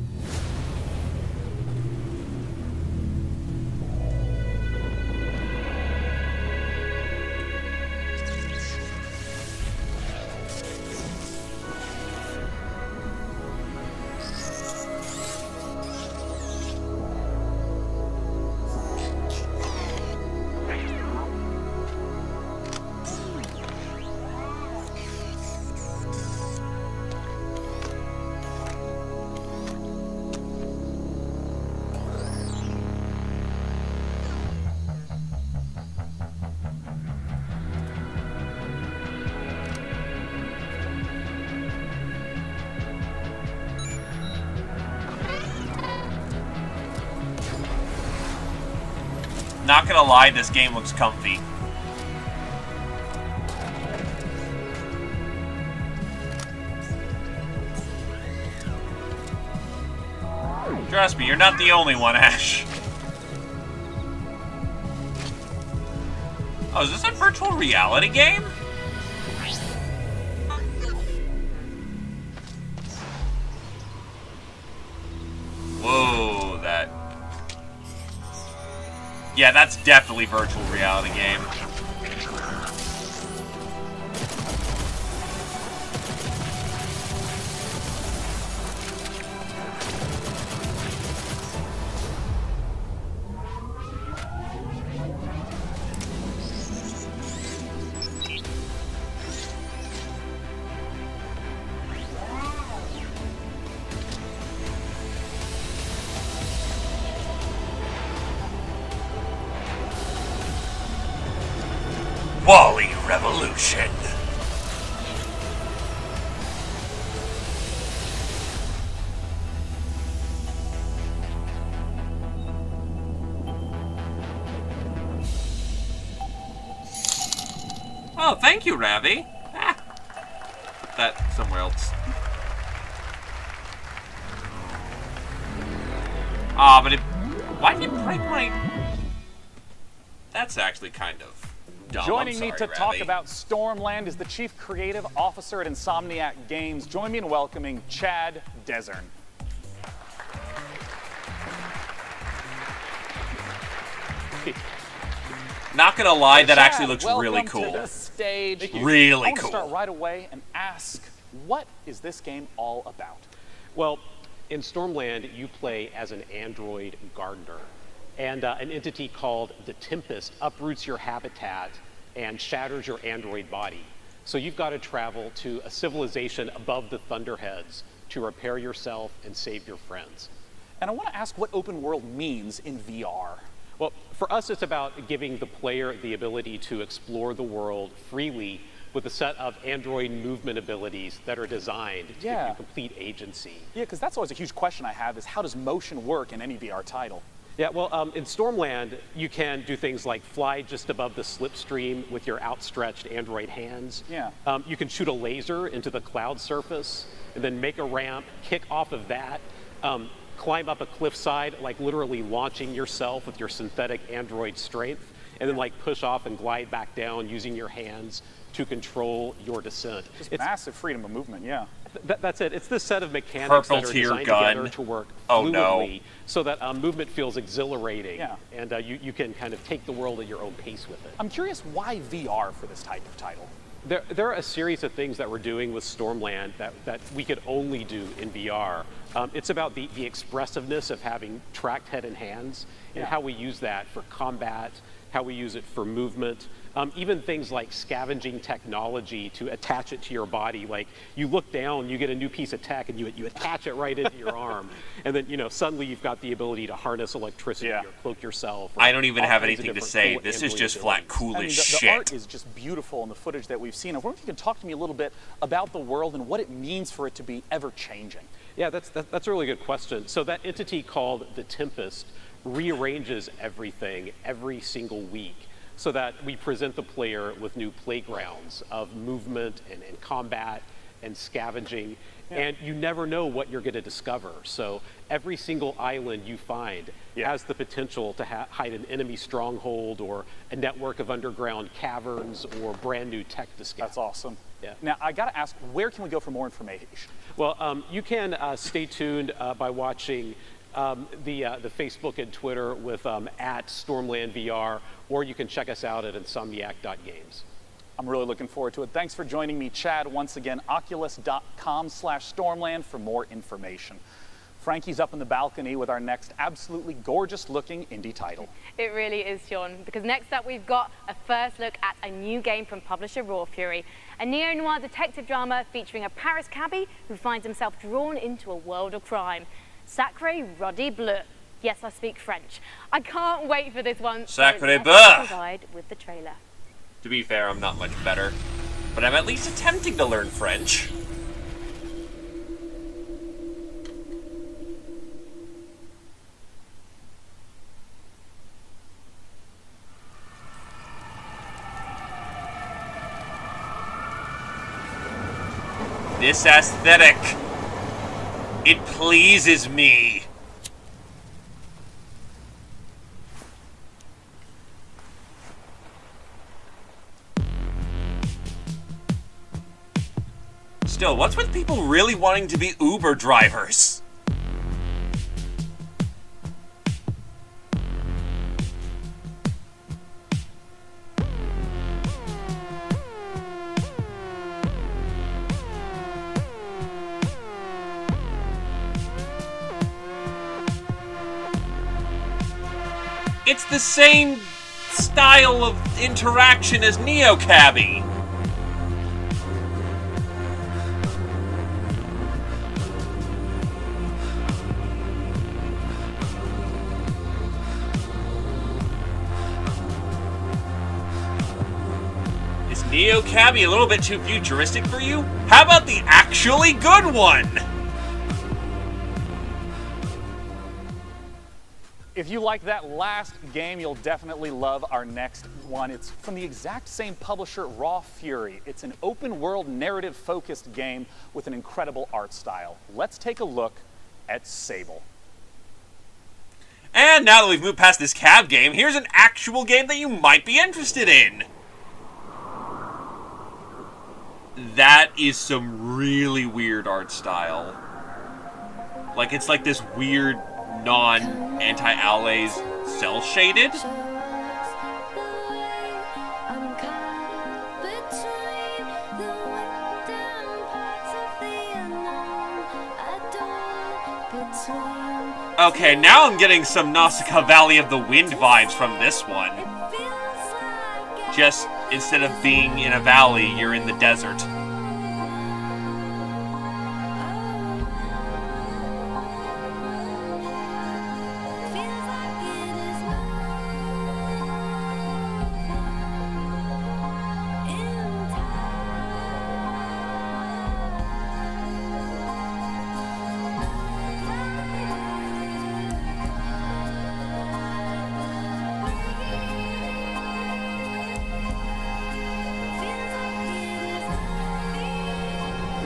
Not gonna lie, this game looks comfy. Trust me, you're not the only one, Ash. Oh, is this a virtual reality game? Whoa, that... Yeah, that's definitely virtual reality game. Wally Revolution. Oh, thank you, Ravi. Ah. Put that somewhere else. Ah, but it... Why did it break my... That's actually kind of... dumb. Joining I'm me sorry, to talk Ravi. about Stormland is the Chief Creative Officer at Insomniac Games. Join me in welcoming Chad Desern. Not gonna lie, that Chad, actually looks welcome really to cool. the stage. Really I want cool. to start right away and ask, what is this game all about? Well, in Stormland, you play as an android gardener, and an entity called the Tempest uproots your habitat and shatters your android body. So you've got to travel to a civilization above the Thunderheads to repair yourself and save your friends. And I want to ask what open world means in VR. Well, for us, it's about giving the player the ability to explore the world freely with a set of android movement abilities that are designed to give you complete agency. Yeah, because that's always a huge question I have is how does motion work in any VR title? Yeah, well, in Stormland, you can do things like fly just above the slipstream with your outstretched android hands. Yeah. You can shoot a laser into the cloud surface and then make a ramp, kick off of that, climb up a cliffside, like literally launching yourself with your synthetic android strength, and then like push off and glide back down using your hands to control your descent. Just massive freedom of movement, yeah. That's it. It's this set of mechanics that are designed together to work fluidly so that movement feels exhilarating, and you can kind of take the world at your own pace with it. I'm curious why VR for this type of title? There are a series of things that we're doing with Stormland that we could only do in VR. It's about the expressiveness of having tracked head and hands and how we use that for combat, how we use it for movement, even things like scavenging technology to attach it to your body. Like you look down, you get a new piece of tech, and you attach it right into your arm, and then suddenly you've got the ability to harness electricity or cloak yourself. I don't even have anything to say. This is just flat cool as shit. The art is just beautiful in the footage that we've seen. I wonder if you can talk to me a little bit about the world and what it means for it to be ever-changing. Yeah, that's a really good question. So that entity called the Tempest rearranges everything every single week so that we present the player with new playgrounds of movement and combat and scavenging. And you never know what you're going to discover. So every single island you find has the potential to hide an enemy stronghold or a network of underground caverns or brand new tech to scout. That's awesome. Yeah. Now, I got to ask, where can we go for more information? Well, you can stay tuned by watching the Facebook and Twitter with at Stormland VR, or you can check us out at insomniac.games. I'm really looking forward to it. Thanks for joining me, Chad. Once again, oculus.com/Stormland for more information. Frankie's up in the balcony with our next absolutely gorgeous-looking indie title. It really is, Sean, because next up we've got a first look at a new game from publisher Raw Fury, a neo-noir detective drama featuring a Paris cabbie who finds himself drawn into a world of crime. Sacré Ruddy Bleu. Yes, I speak French. I can't wait for this one. Sacré Bleu. With the trailer. To be fair, I'm not much better, but I'm at least attempting to learn French. This aesthetic, it pleases me. Still, what's with people really wanting to be Uber drivers? It's the same style of interaction as Neo Cabbie. Is Neo Cabbie a little bit too futuristic for you? How about the actually good one? If you like that last game, you'll definitely love our next one. It's from the exact same publisher, Raw Fury. It's an open-world, narrative-focused game with an incredible art style. Let's take a look at Sable. And now that we've moved past this cab game, here's an actual game that you might be interested in. That is some really weird art style. Like, it's like this weird non-anti-allays cel-shaded. Okay, now I'm getting some Nausicaa Valley of the Wind vibes from this one. Just, instead of being in a valley, you're in the desert.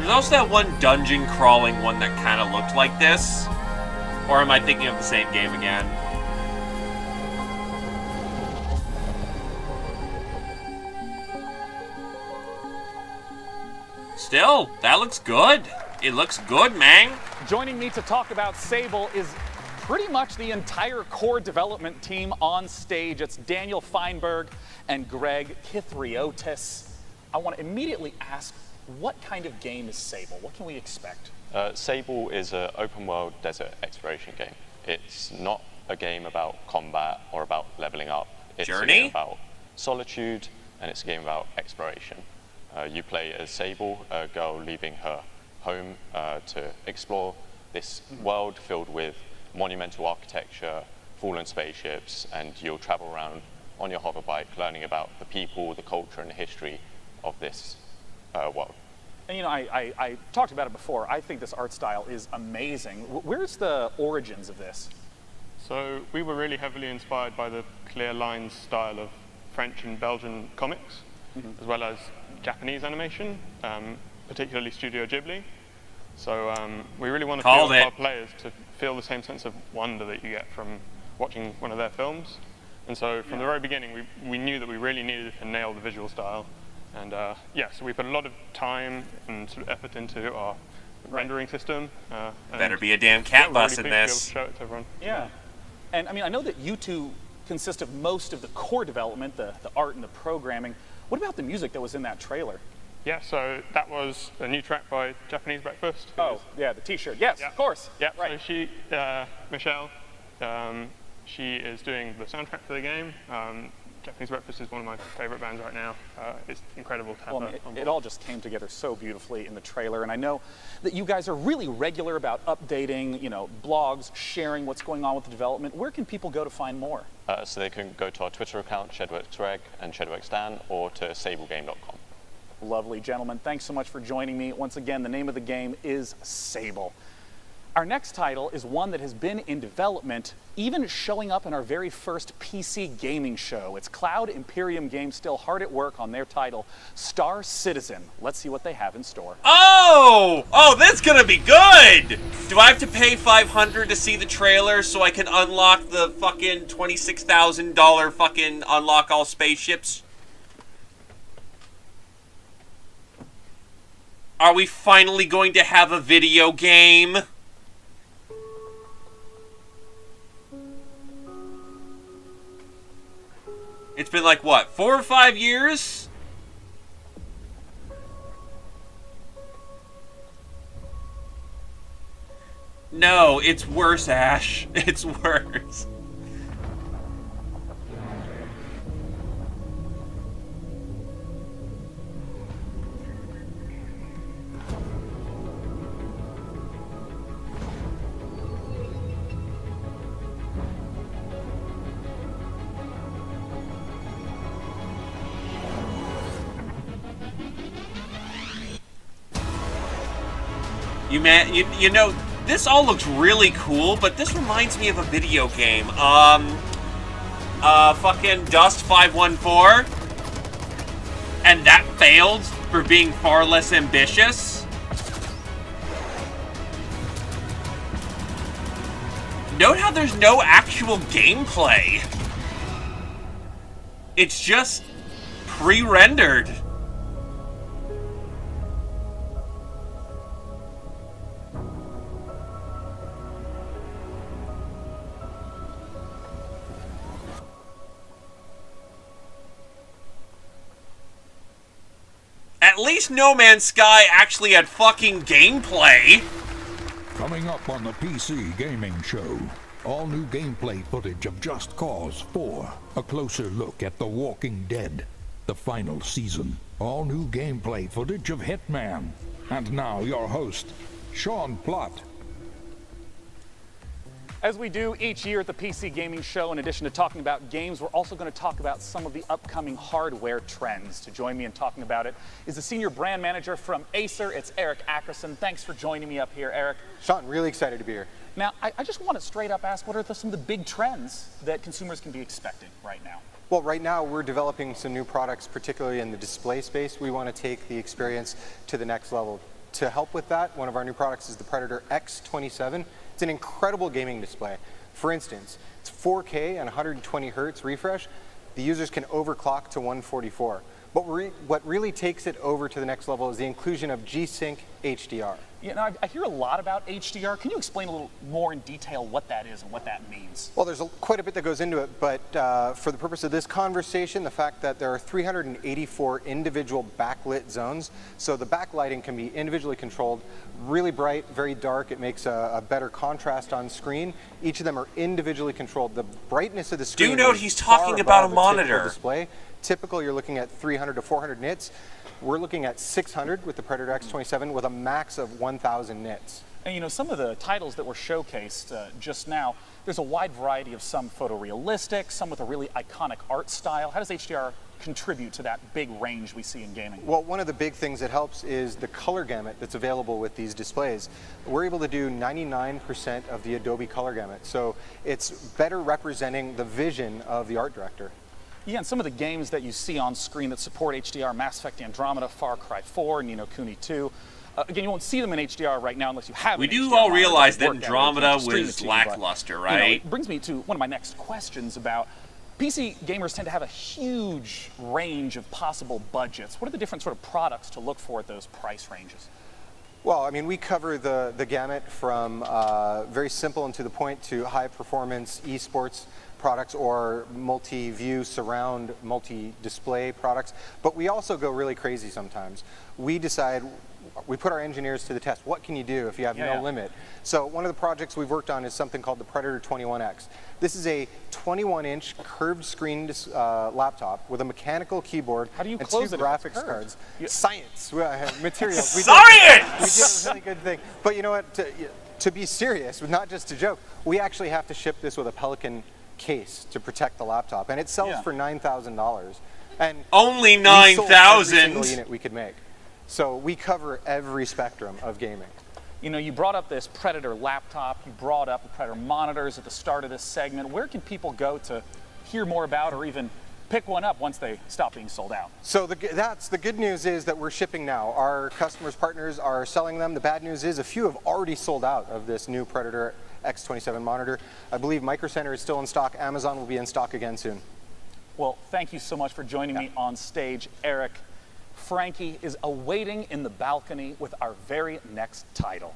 There's also that one dungeon crawling one that kind of looked like this. Or am I thinking of the same game again? Still, that looks good. It looks good, man. Joining me to talk about Sable is pretty much the entire core development team on stage. It's Daniel Feinberg and Greg Kithriotis. I want to immediately ask, what kind of game is Sable? What can we expect? Sable is an open-world desert exploration game. It's not a game about combat or about leveling up. It's a game about solitude, and it's a game about exploration. You play as Sable, a girl leaving her home to explore this world filled with monumental architecture, fallen spaceships, and you'll travel around on your hoverbike learning about the people, the culture, and the history of this world. And you know, I talked about it before. I think this art style is amazing. Where's the origins of this? So we were really heavily inspired by the clear lines style of French and Belgian comics, as well as Japanese animation, particularly Studio Ghibli. So we really want to feel our players to feel the same sense of wonder that you get from watching one of their films. And so from the very beginning, we knew that we really needed to nail the visual style. And yeah, so we put a lot of time and sort of effort into our rendering system. Better be a damn cat bus in this. Show it to everyone. Yeah. And I mean, I know that you two consist of most of the core development, the art and the programming. What about the music that was in that trailer? Yeah, so that was a new track by Japanese Breakfast. Oh, yeah, the t-shirt. Yes, of course. Yeah, right. So she, Michelle, she is doing the soundtrack for the game. Japanese Breakfast is one of my favorite bands right now. It's incredible to have her on board. It all just came together so beautifully in the trailer, and I know that you guys are really regular about updating, you know, blogs, sharing what's going on with the development. Where can people go to find more? So they can go to our Twitter account, ShedWorksReg and ShedWorksDan, or to sablegame.com. Lovely, gentlemen. Thanks so much for joining me. Once again, the name of the game is Sable. Our next title is one that has been in development, even showing up in our very first PC gaming show. It's Cloud Imperium Games still hard at work on their title, Star Citizen. Let's see what they have in store. Oh, that's gonna be good! Do I have to pay $500 to see the trailer so I can unlock the fucking $26,000 fucking unlock all spaceships? Are we finally going to have a video game? It's been like, what, 4 or 5 years? No, it's worse, Ash. It's worse. You know, this all looks really cool, but this reminds me of a video game. Fucking Dust 514. And that failed for being far less ambitious. Note how there's no actual gameplay. It's just pre-rendered. At least No Man's Sky actually had fucking gameplay. Coming up on the PC Gaming Show, all new gameplay footage of Just Cause 4, a closer look at The Walking Dead, the final season, all new gameplay footage of Hitman, and now your host, Sean Plott. As we do each year at the PC Gaming Show, in addition to talking about games, we're also going to talk about some of the upcoming hardware trends. To join me in talking about it is the Senior Brand Manager from Acer. It's Eric Ackerson. Thanks for joining me up here, Eric. Sean, really excited to be here. Now, I just want to straight up ask, what are some of the big trends that consumers can be expecting right now? Well, right now we're developing some new products, particularly in the display space. We want to take the experience to the next level. To help with that, one of our new products is the Predator X27. It's an incredible gaming display. For instance, it's 4K and 120 hertz refresh. The users can overclock to 144. But what really takes it over to the next level is the inclusion of G-Sync HDR. You know, I hear a lot about HDR. Can you explain a little more in detail what that is and what that means? Well, there's quite a bit that goes into it, but for the purpose of this conversation, the fact that there are 384 individual backlit zones, so the backlighting can be individually controlled, really bright, very dark. It makes a better contrast on screen. Each of them are individually controlled. The brightness of the screen. Do note he's talking about a monitor. Display. Typical, you're looking at 300 to 400 nits. We're looking at 600 with the Predator X27 with a max of 1,000 nits. And you know, some of the titles that were showcased just now, there's a wide variety of some photorealistic, some with a really iconic art style. How does HDR contribute to that big range we see in gaming? Well, one of the big things that helps is the color gamut that's available with these displays. We're able to do 99% of the Adobe color gamut, so it's better representing the vision of the art director. Yeah, and some of the games that you see on screen that support HDR, Mass Effect Andromeda, Far Cry 4, Ni no Kuni 2. Again, you won't see them in HDR right now unless you have. We do all realize that Andromeda was lackluster, right? You know, it brings me to one of my next questions about PC gamers tend to have a huge range of possible budgets. What are the different sort of products to look for at those price ranges? Well, I mean, we cover the gamut from very simple and to the point to high performance esports products or multi-view, surround, multi-display products, but we also go really crazy sometimes. We put our engineers to the test. What can you do if you have no limit? So one of the projects we've worked on is something called the Predator 21X. This is a 21-inch curved screen laptop with a mechanical keyboard and two graphics cards. Science, materials. Science! We did a really good thing. But you know what? To be serious, not just to joke, we actually have to ship this with a Pelican case to protect the laptop, and it sells for $9,000. And only $9,000. Every single 9,000 unit we could make. So we cover every spectrum of gaming. You know, you brought up this Predator laptop, you brought up the Predator monitors at the start of this segment. Where can people go to hear more about or even pick one up once they stop being sold out? So that's the good news is that we're shipping now. Our customers, partners are selling them. The bad news is a few have already sold out of this new Predator X27 monitor. I believe Micro Center is still in stock. Amazon will be in stock again soon. Well, thank you so much for joining me on stage, Eric. Frankie is awaiting in the balcony with our very next title.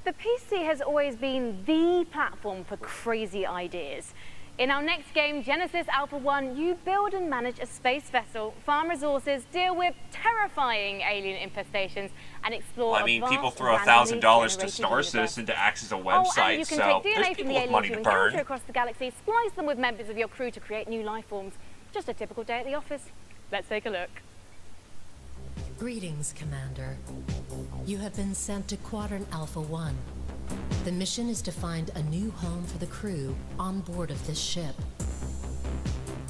The PC has always been the platform for crazy ideas. In our next game, Genesis Alpha 1, you build and manage a space vessel, farm resources, deal with terrifying alien infestations, and explore. Well, I mean, people throw $1,000 to Star Citizen to access a website, you can so take there's DNA from people the with money aliens to you burn. encounter across the galaxy, splice them with members of your crew to create new life forms. Just a typical day at the office. Let's take a look. Greetings, Commander. You have been sent to Quadrant Alpha 1. The mission is to find a new home for the crew on board of this ship.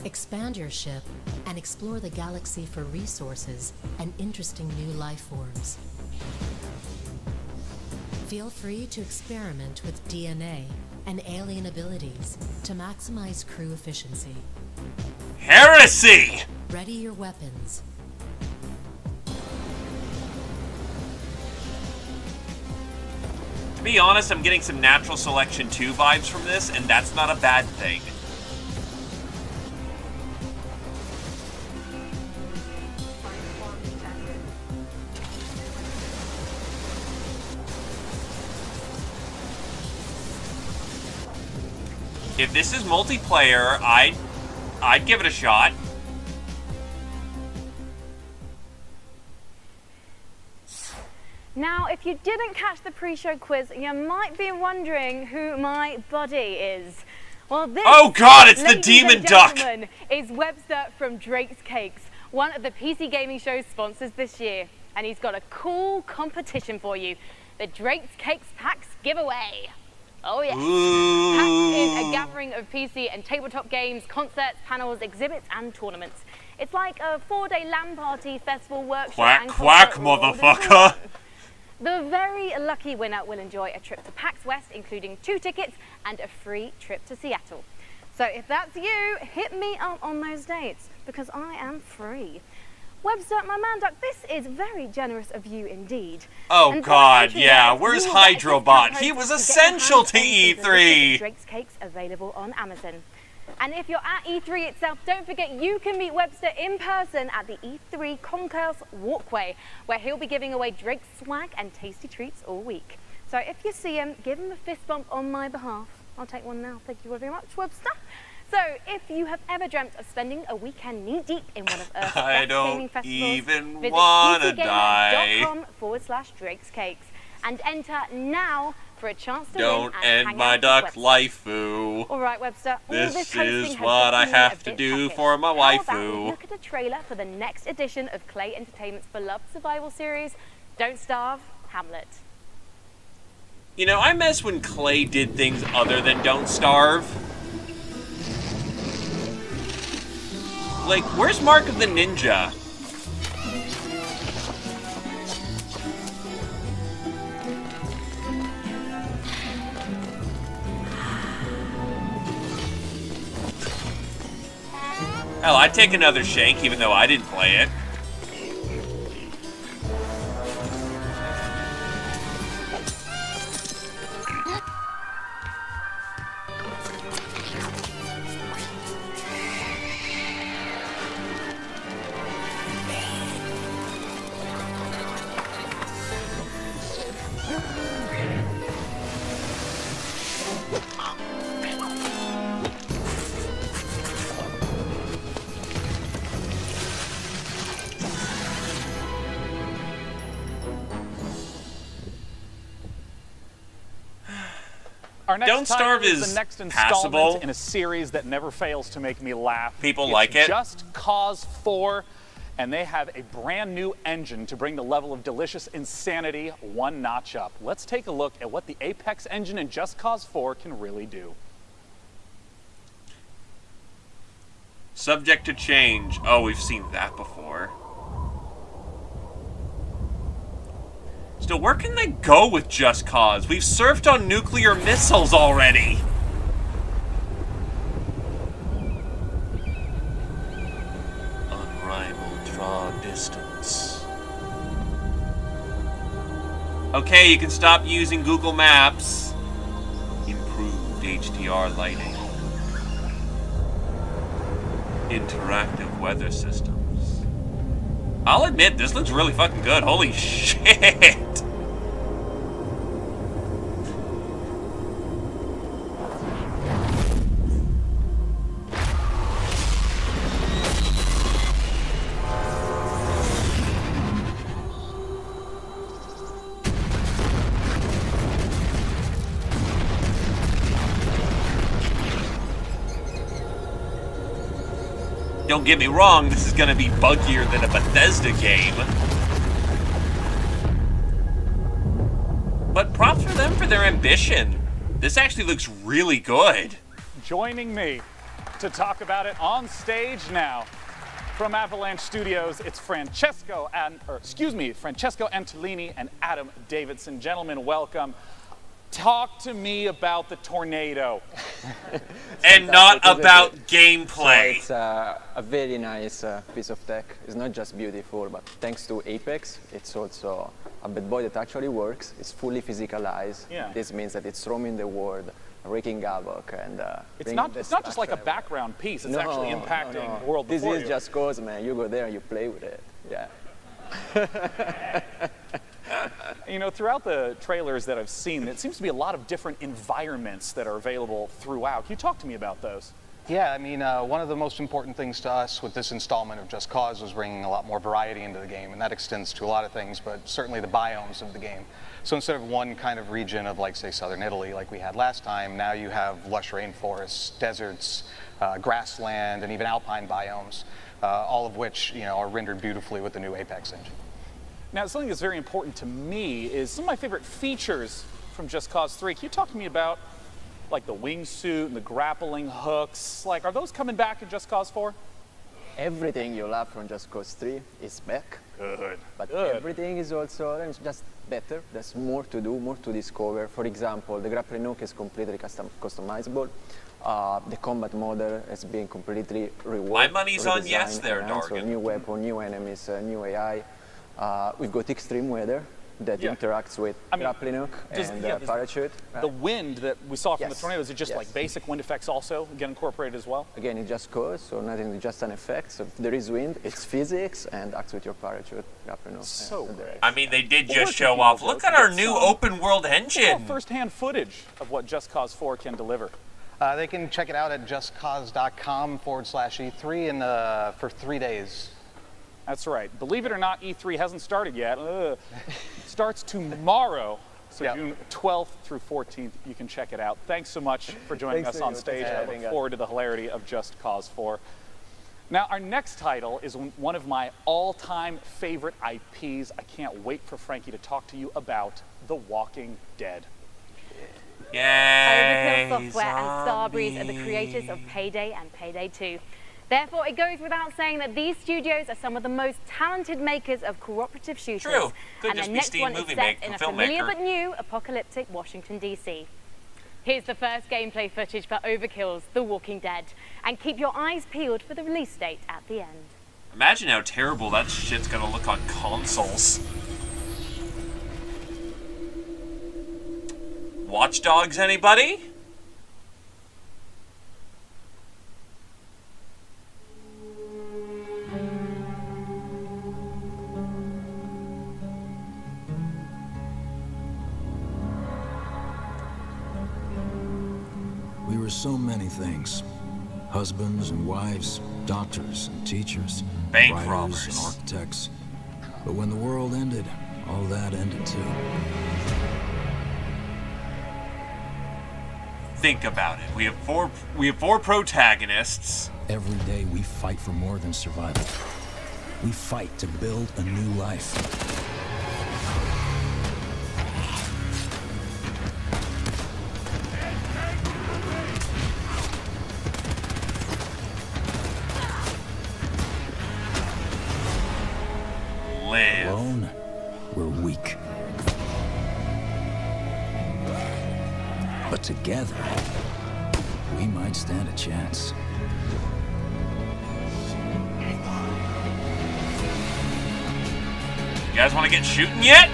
Expand your ship and explore the galaxy for resources and interesting new life forms. Feel free to experiment with DNA and alien abilities to maximize crew efficiency. Heresy! Ready your weapons. To be honest, I'm getting some Natural Selection 2 vibes from this, and that's not a bad thing. If this is multiplayer, I'd give it a shot. Now, if you didn't catch the pre-show quiz, you might be wondering who my buddy is. Well, this, oh God, it's the ladies Demon and Duck! gentlemen, is Webster from Drake's Cakes, one of the PC Gaming Show's sponsors this year. And he's got a cool competition for you, the Drake's Cakes PAX giveaway. Oh yeah. PAX is a gathering of PC and tabletop games, concerts, panels, exhibits, and tournaments. It's like a 4-day LAN party, festival, workshop, Quack, and quack, concert rolled into motherfucker! one. The very lucky winner will enjoy a trip to PAX West, including 2 tickets and a free trip to Seattle. So if that's you, hit me up on those dates, because I am free. Webster, my man Duck, this is very generous of you indeed. Oh And God, for yeah, entry, where's you will get a Hydrobot? discount He code was to get essential your to hands on E3! Drake's Cakes available on Amazon. And if you're at E3 itself, don't forget you can meet Webster in person at the E3 Concourse Walkway, where he'll be giving away Drake's swag and tasty treats all week. So if you see him, give him a fist bump on my behalf. I'll take one now. Thank you very much, Webster. So if you have ever dreamt of spending a weekend knee-deep in one of Earth's I best don't gaming festivals, even visit wanna die. PCGamer.com/Drake's Cakes and enter now for a chance to Don't win and end hang my out with duck Webster. waifu. All right, Webster. All This hosting is has what gotten I me have a to bit do peckish. for my How about we waifu. look at a trailer for the next edition of Clay Entertainment's beloved survival series, Don't Starve, Hamlet. You know, I miss when Clay did things other than Don't Starve. Like, where's Mark of the Ninja? Hell, I'd take another shank even though I didn't play it. Our next Don't title Starve is is the next passable. installment in a series that never fails to make me laugh. People It's like it. Just Cause 4, and they have a brand new engine to bring the level of delicious insanity one notch up. Let's take a look at what the Apex engine in Just Cause 4 can really do. Subject to change. Oh, we've seen that before. Still, where can they go with Just Cause? We've surfed on nuclear missiles already. Unrivaled draw distance. Okay, you can stop using Google Maps. Improved HDR lighting. Interactive weather systems. I'll admit, this looks really fucking good. Holy shit! Don't get me wrong, this is gonna be buggier than a Bethesda game. But props for them for their ambition. This actually looks really good. Joining me to talk about it on stage now, from Avalanche Studios, it's Francesco Antolini and Adam Davidson. Gentlemen, welcome. Talk to me about the tornado. And not about gameplay. So it's a very nice piece of tech. It's not just beautiful, but thanks to Apex, it's also a bad boy that actually works. It's fully physicalized. Yeah. This means that it's roaming the world, wreaking havoc, and It's not just like a background piece. It's actually impacting the world This before is you. Just Cause, man. You go there and you play with it. Yeah. You know, throughout the trailers that I've seen, it seems to be a lot of different environments that are available throughout. Can you talk to me about those? Yeah, I mean, one of the most important things to us with this installment of Just Cause was bringing a lot more variety into the game, and that extends to a lot of things, but certainly the biomes of the game. So instead of one kind of region of, like, say, southern Italy, like we had last time, now you have lush rainforests, deserts, grassland, and even alpine biomes, all of which, you know, are rendered beautifully with the new Apex engine. Now, something that's very important to me is some of my favorite features from Just Cause 3. Can you talk to me about, like, the wingsuit and the grappling hooks? Like, are those coming back in Just Cause 4? Everything you love from Just Cause 3 is back. Good. But everything is also just better. There's more to do, more to discover. For example, the grappling hook is completely customizable. The combat model has been completely reworked. My money's on yes there, So Dargan. new weapon, new enemies, new AI. We've got extreme weather that interacts with grappling hook and parachute. The wind that we saw from the Yes. tornadoes, is it just like basic wind effects also get incorporated as well? Again, it just goes, so nothing, just an effect. So if there is wind, it's physics and acts with your parachute, grappling hook. So great. I mean, they did just show off. Look at our new open world engine. First-hand footage of what Just Cause 4 can deliver. They can check it out at justcause.com/E3 and for 3 days. That's right. Believe it or not, E3 hasn't started yet. Starts tomorrow. So June 12th through 14th, you can check it out. Thanks so much for joining us on stage. I look forward to the hilarity of Just Cause 4. Now, our next title is one of my all-time favorite IPs. I can't wait for Frankie to talk to you about The Walking Dead. Yay! Overkill Software and Starbreeze are the creators of Payday and Payday 2. Therefore, it goes without saying that these studios are some of the most talented makers of cooperative shooters. True. Could And just the be next Steam one is movie set maker, in a filmmaker. familiar but new apocalyptic Washington, D.C. Here's the first gameplay footage for Overkill's The Walking Dead. And keep your eyes peeled for the release date at the end. Imagine how terrible that shit's gonna look on consoles. Watch Dogs, anybody? We were so many things. Husbands and wives, doctors and teachers, bank writers robbers and architects. But when the world ended, all that ended too. Think about it. We have four protagonists. Every day we fight for more than survival. We fight to build a new life. Alone, we're weak. But together, we might stand a chance. You guys want to get shooting yet?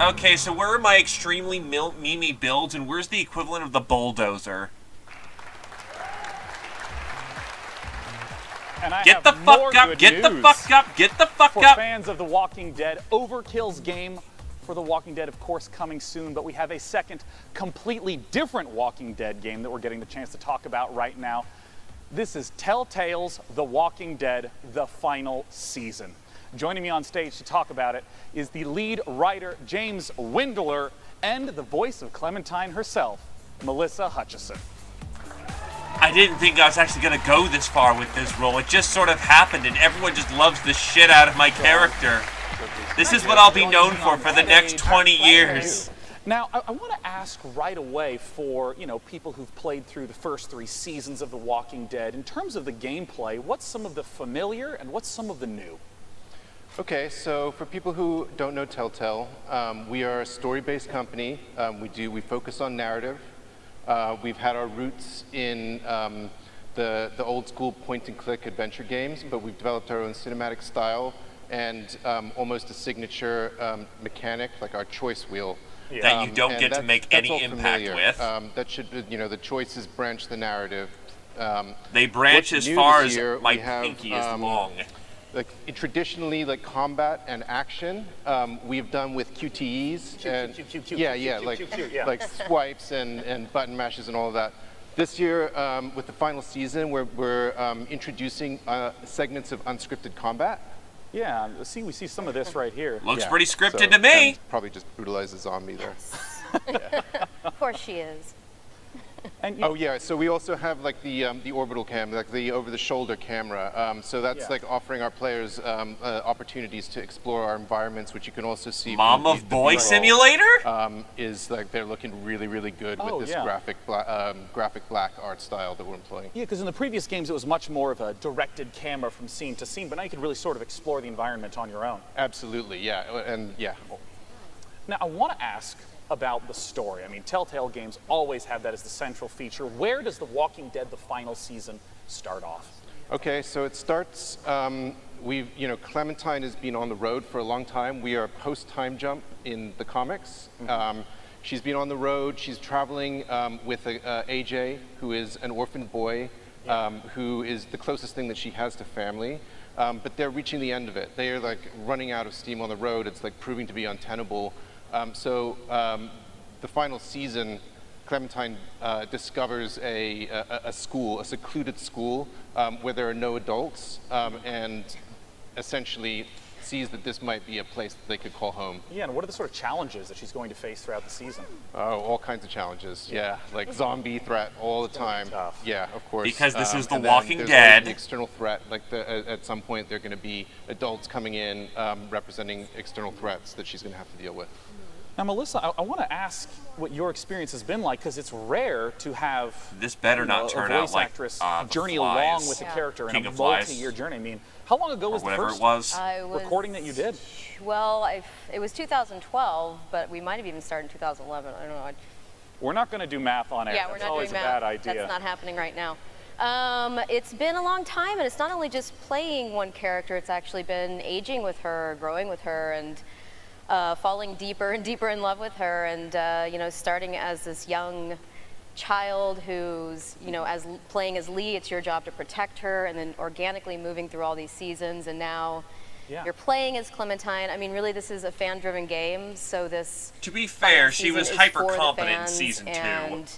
Okay, so where are my extremely memey builds, and where's the equivalent of the bulldozer? And I Get have the fuck more up, good get the news fuck up, get the fuck for up. fans of The Walking Dead. Overkill's game for The Walking Dead, of course, coming soon, but we have a second, completely different Walking Dead game that we're getting the chance to talk about right now. This is Telltale's The Walking Dead, the final season. Joining me on stage to talk about it is the lead writer, James Windler, and the voice of Clementine herself, Melissa Hutchison. I didn't think I was actually going to go this far with this role. It just sort of happened, and everyone just loves the shit out of my character. This is what I'll be known for the next 20 years. Now, I want to ask right away for, people who've played through the first 3 seasons of The Walking Dead, in terms of the gameplay, what's some of the familiar and what's some of the new? Okay, so for people who don't know Telltale, we are a story-based company. We focus on narrative. We've had our roots in the old school point-and-click adventure games, but we've developed our own cinematic style and almost a signature mechanic, like our choice wheel. Yeah. That you don't get to make any impact with. That should, the choices branch the narrative. They branch as far as my pinky is long. traditionally like combat and action, we've done with QTEs and like swipes and button mashes and all of that. This year, with the final season, we're introducing segments of unscripted combat. Yeah, we see some of this right here. Looks pretty scripted to me. Probably just brutalize the zombie there. Of course she is. And so we also have like the orbital cam, like the over-the-shoulder camera. So that's like offering our players opportunities to explore our environments, which you can also see. Mom of Boy Simulator is like they're looking really, really good with this graphic black art style that we're employing. Yeah, because in the previous games it was much more of a directed camera from scene to scene, but now you can really sort of explore the environment on your own. Absolutely, yeah, and yeah. Now I want to ask about the story. I mean, Telltale games always have that as the central feature. Where does The Walking Dead, the final season, start off? Okay, so it starts, Clementine has been on the road for a long time. We are post-time jump in the comics. She's been on the road. She's traveling with AJ, who is an orphan boy, who is the closest thing that she has to family. But they're reaching the end of it. They are like running out of steam on the road. It's like proving to be untenable. The final season, Clementine discovers a school, a secluded school, where there are no adults, and essentially sees that this might be a place that they could call home. Yeah, and what are the sort of challenges that she's going to face throughout the season? Oh, all kinds of challenges, yeah. Like zombie threat all the time. Yeah, of course. Because this is The and Walking there's Dead. The external threat, like at some point there are going to be adults coming in representing external threats that she's going to have to deal with. Now, Melissa, I want to ask what your experience has been like, because it's rare to have this better not turn a voice out like actress The journey Flies. along with the character King in a of Flies. multi-year journey. I mean, how long ago was the first recording that you did? Well, it was 2012, but we might have even started in 2011. I don't know. We're not going to do math on air. Yeah, That's we're not always doing a math. bad idea. That's not happening right now. It's been a long time, and it's not only just playing one character. It's actually been aging with her, growing with her, and falling deeper and deeper in love with her, and starting as this young child who's, playing as Lee, it's your job to protect her, and then organically moving through all these seasons, and now you're playing as Clementine. I mean, really, this is a fan-driven game, so this. To be fair, she was hyper competent in season 2. And,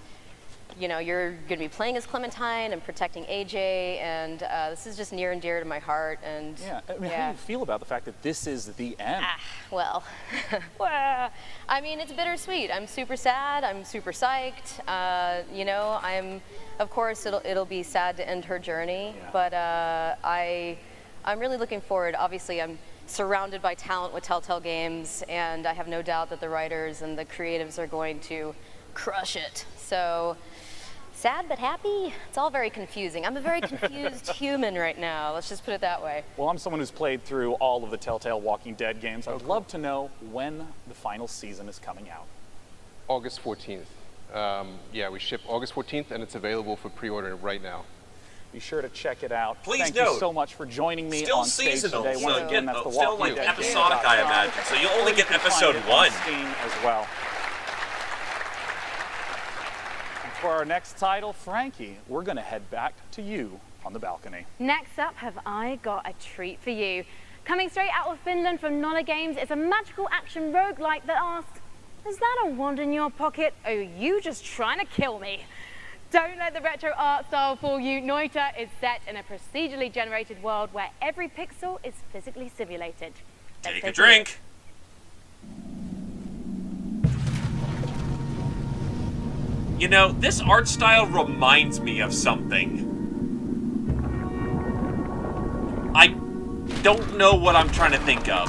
you're going to be playing as Clementine and protecting AJ, and this is just near and dear to my heart. And I mean, how do you feel about the fact that this is the end? Well, I mean, it's bittersweet. I'm super sad. I'm super psyched. Of course, it'll be sad to end her journey, but I'm really looking forward. Obviously, I'm surrounded by talent with Telltale Games, and I have no doubt that the writers and the creatives are going to crush it. So. Sad but happy? It's all very confusing. I'm a very confused human right now. Let's just put it that way. Well, I'm someone who's played through all of the Telltale Walking Dead games. I'd love to know when the final season is coming out. August 14th. We ship August 14th, and it's available for pre-order right now. Be sure to check it out. Please Thank note, you so much for joining me still on stage seasonal, today. Once again, that's the still Walking like Dead episodic, I imagine. So you'll only get episode 1. Steam as well. For our next title, Frankie, we're going to head back to you on the balcony. Next up, have I got a treat for you. Coming straight out of Finland from Nolla Games, it's a magical action roguelike that asks, is that a wand in your pocket? Or are you just trying to kill me? Don't let the retro art style fool you. Noita is set in a procedurally generated world where every pixel is physically simulated. Take a drink. This art style reminds me of something. I don't know what I'm trying to think of.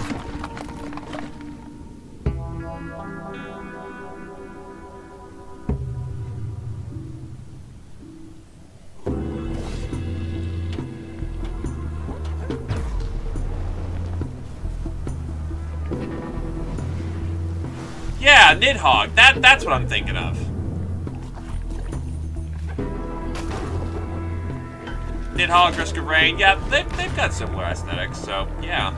Yeah, Nidhogg. That's what I'm thinking of. Nidhogg, Risk of Rain, yeah, they've got similar aesthetics, so yeah.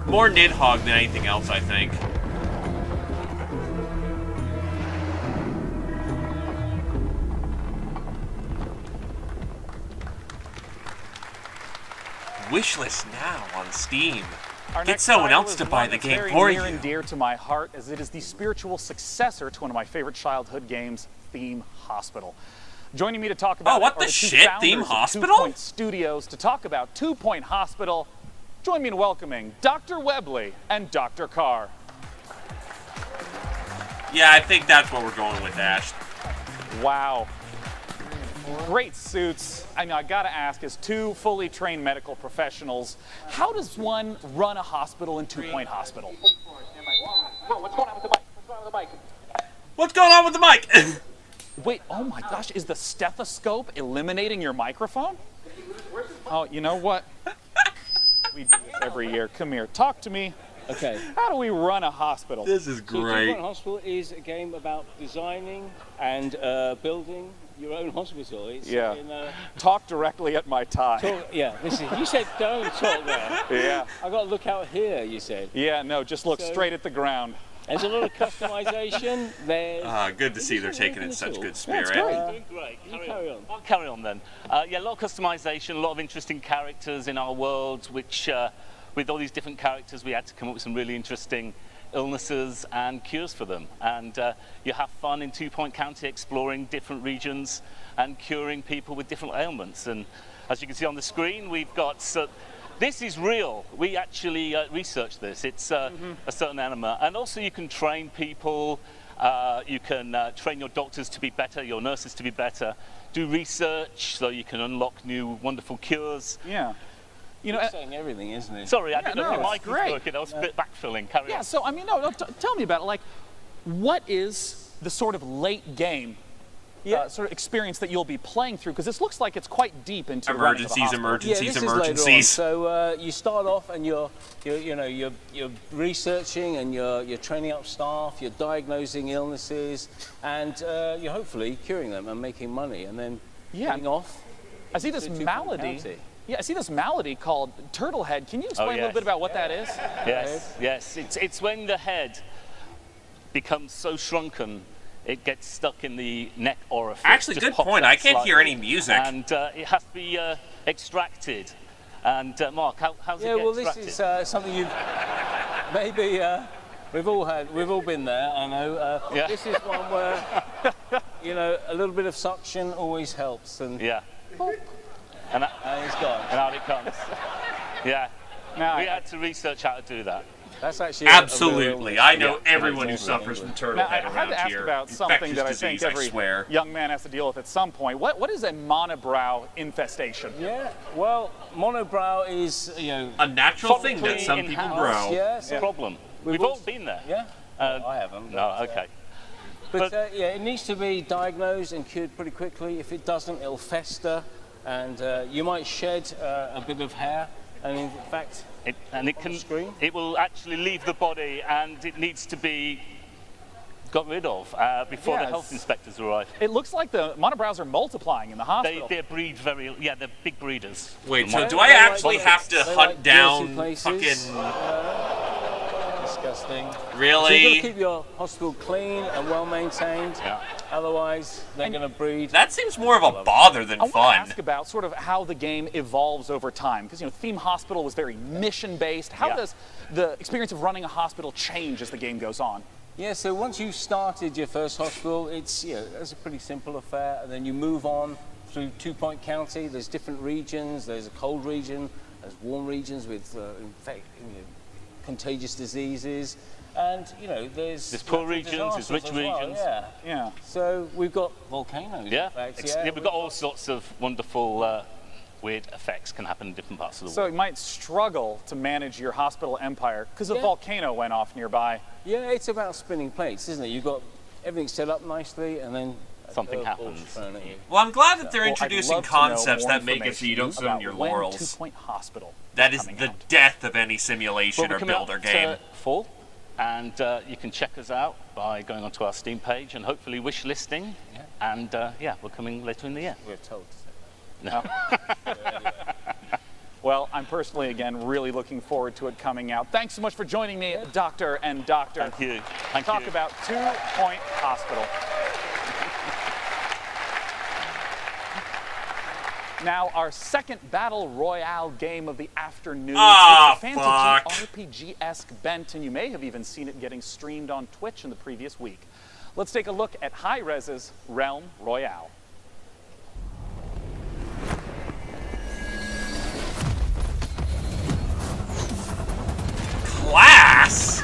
More Nidhogg than anything else, I think. wishlist now on Steam. Our Get next someone title else is to buy one the that's game very for near you. and dear to my heart, as it is the spiritual successor to one of my favorite childhood games, Theme Hospital. Joining me to talk about what it are the two shit, founders Theme of Hospital? 2 Point Studios to talk about 2 Point Hospital. Join me in welcoming Dr. Webley and Dr. Carr. Yeah, I think that's what we're going with, Ash. Wow. Great suits. I mean, I gotta ask, as two fully trained medical professionals, how does one run a hospital in 2 Point Hospital? What's going on with the mic? What's going on with the mic? What's going on with the mic? Wait, oh my gosh, is the stethoscope eliminating your microphone? Oh, you know what? We do this every year. Come here, talk to me. Okay. How do we run a hospital? This is So 2 Point Hospital is a game about designing and building your own hospital. It's Yeah. in, Talk directly at my tie. You said don't talk there. Yeah. I got to look out here, you said. Yeah, no, just look So- straight at the ground. There's a lot of customization. There's Good to see they're taking it in such good spirit. doing Great. Carry on. I'll carry on then. Yeah, a lot of customization, a lot of interesting characters in our world, which with all these different characters, we had to come up with some really interesting illnesses and cures for them. And you have fun in 2 Point County exploring different regions and curing people with different ailments. And as you can see on the screen, we've got... this is real. We actually researched this. It's a certain animal. And also you can train people. You can train your doctors to be better, your nurses to be better. Do research so you can unlock new wonderful cures. Yeah. You know, You're saying everything, isn't it? Sorry, I didn't know if your mic was great. working. I was a bit backfilling. Carry Yeah, on. so I mean, no, tell me about it. Like, what is the sort of late game sort of experience that you'll be playing through? Because this looks like it's quite deep into running the hospital. Emergencies. So you start off and you're researching and you're training up staff, you're diagnosing illnesses, and you're hopefully curing them and making money, and then heading off. I see this to 2 Point malady. County. Yeah, I see this malady called turtle head. Can you explain a little bit about what that is? Yes. It's when the head becomes so shrunken, it gets stuck in the neck orifice. Actually, Just good pops point. out I can't hear slightly. any music. And it has to be extracted. And Mark, how's it get Well, extracted? this is something you've maybe we've all been there. I know. This is one where a little bit of suction always helps. And And it's gone. And out it comes. Yeah. Now, we had to research how to do that. That's actually Absolutely. I know everyone who suffers from turtle Now, head I had around to ask here. about something that I Infectious think disease, every I swear. young man has to deal with at some point. What is a monobrow infestation? Yeah, well, monobrow is a natural thing that some people grow. Yeah, problem. We've all been there. Yeah. I haven't. No, okay. But it needs to be diagnosed and cured pretty quickly. If it doesn't, it'll fester, and you might shed a bit of hair. And in fact, it will actually leave the body, and it needs to be got rid of before the health inspectors arrive. It looks like the monobrows are multiplying in the hospital. They breed they're big breeders. Wait, so do I actually have to hunt down fucking... Disgusting. Really? So you've got to keep your hospital clean and well maintained. Yeah. Otherwise, they're going to breed. That seems more of a bother than I want fun. to ask about sort of how the game evolves over time, because Theme Hospital was very mission-based. How does the experience of running a hospital change as the game goes on? Yeah, so once you've started your first hospital, it's a pretty simple affair, and then you move on through 2 Point County. There's different regions. There's a cold region. There's warm regions with contagious diseases, and there's poor regions, there's rich regions. Yeah. So we've got volcanoes. Yeah. In fact. We've got all sorts of wonderful, weird effects can happen in different parts of the world. So you might struggle to manage your hospital empire because a volcano went off nearby. Yeah, it's about spinning plates, isn't it? You've got everything set up nicely, and then something happens. Well, I'm glad that they're introducing concepts that make it so you don't sit on your laurels. 2 Point Hospital. That is the death of any simulation or builder game. Fall, and you can check us out by going onto our Steam page and hopefully wish listing. And we're coming later in the year. We're told to say that. No. Well, I'm personally, again, really looking forward to it coming out. Thanks so much for joining me, Doctor and Doctor. Thank you. Talk about 2 Point Hospital. Now, our second Battle Royale game of the afternoon. Ah, it's a fantasy RPG-esque bent, and you may have even seen it getting streamed on Twitch in the previous week. Let's take a look at Hi-Rez's Realm Royale. Class?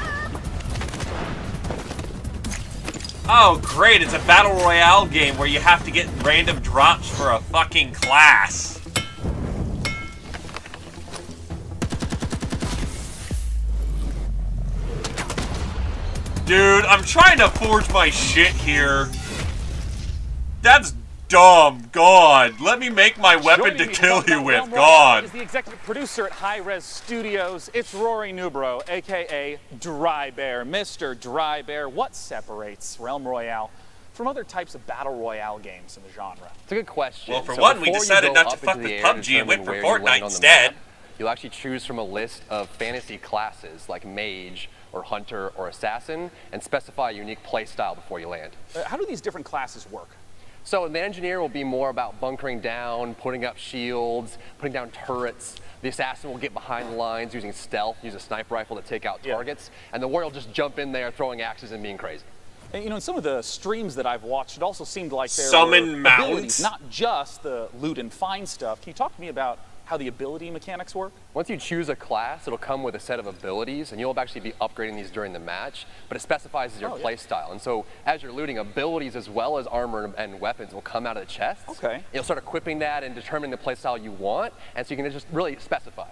Oh, great, it's a Battle Royale game where you have to get random drops for a fucking class. Dude, I'm trying to forge my shit here. That's dumb. God, let me make my weapon to kill you with. God. Is the executive producer at Hi-Rez Studios. It's Rory Newborough, aka Dry Bear, Mr. Dry Bear. What separates Realm Royale from other types of battle royale games in the genre? It's a good question. Well, for one, we decided not to fuck with PUBG and went for Fortnite instead. You'll actually choose from a list of fantasy classes like mage or hunter or assassin and specify a unique play style before you land. How do these different classes work? So the engineer will be more about bunkering down, putting up shields, putting down turrets. The assassin will get behind the lines using stealth, use a sniper rifle to take out targets. And the warrior will just jump in there throwing axes and being crazy. And, you know, in some of the streams that I've watched, it also seemed like there Summon were mounts. abilities, not just the loot and find stuff. Can you talk to me about how the ability mechanics work? Once you choose a class, it'll come with a set of abilities, and you'll actually be upgrading these during the match, but it specifies your play style. And so as you're looting, abilities as well as armor and weapons will come out of the chest. Okay. You'll start equipping that and determining the play style you want, and so you can just really specify.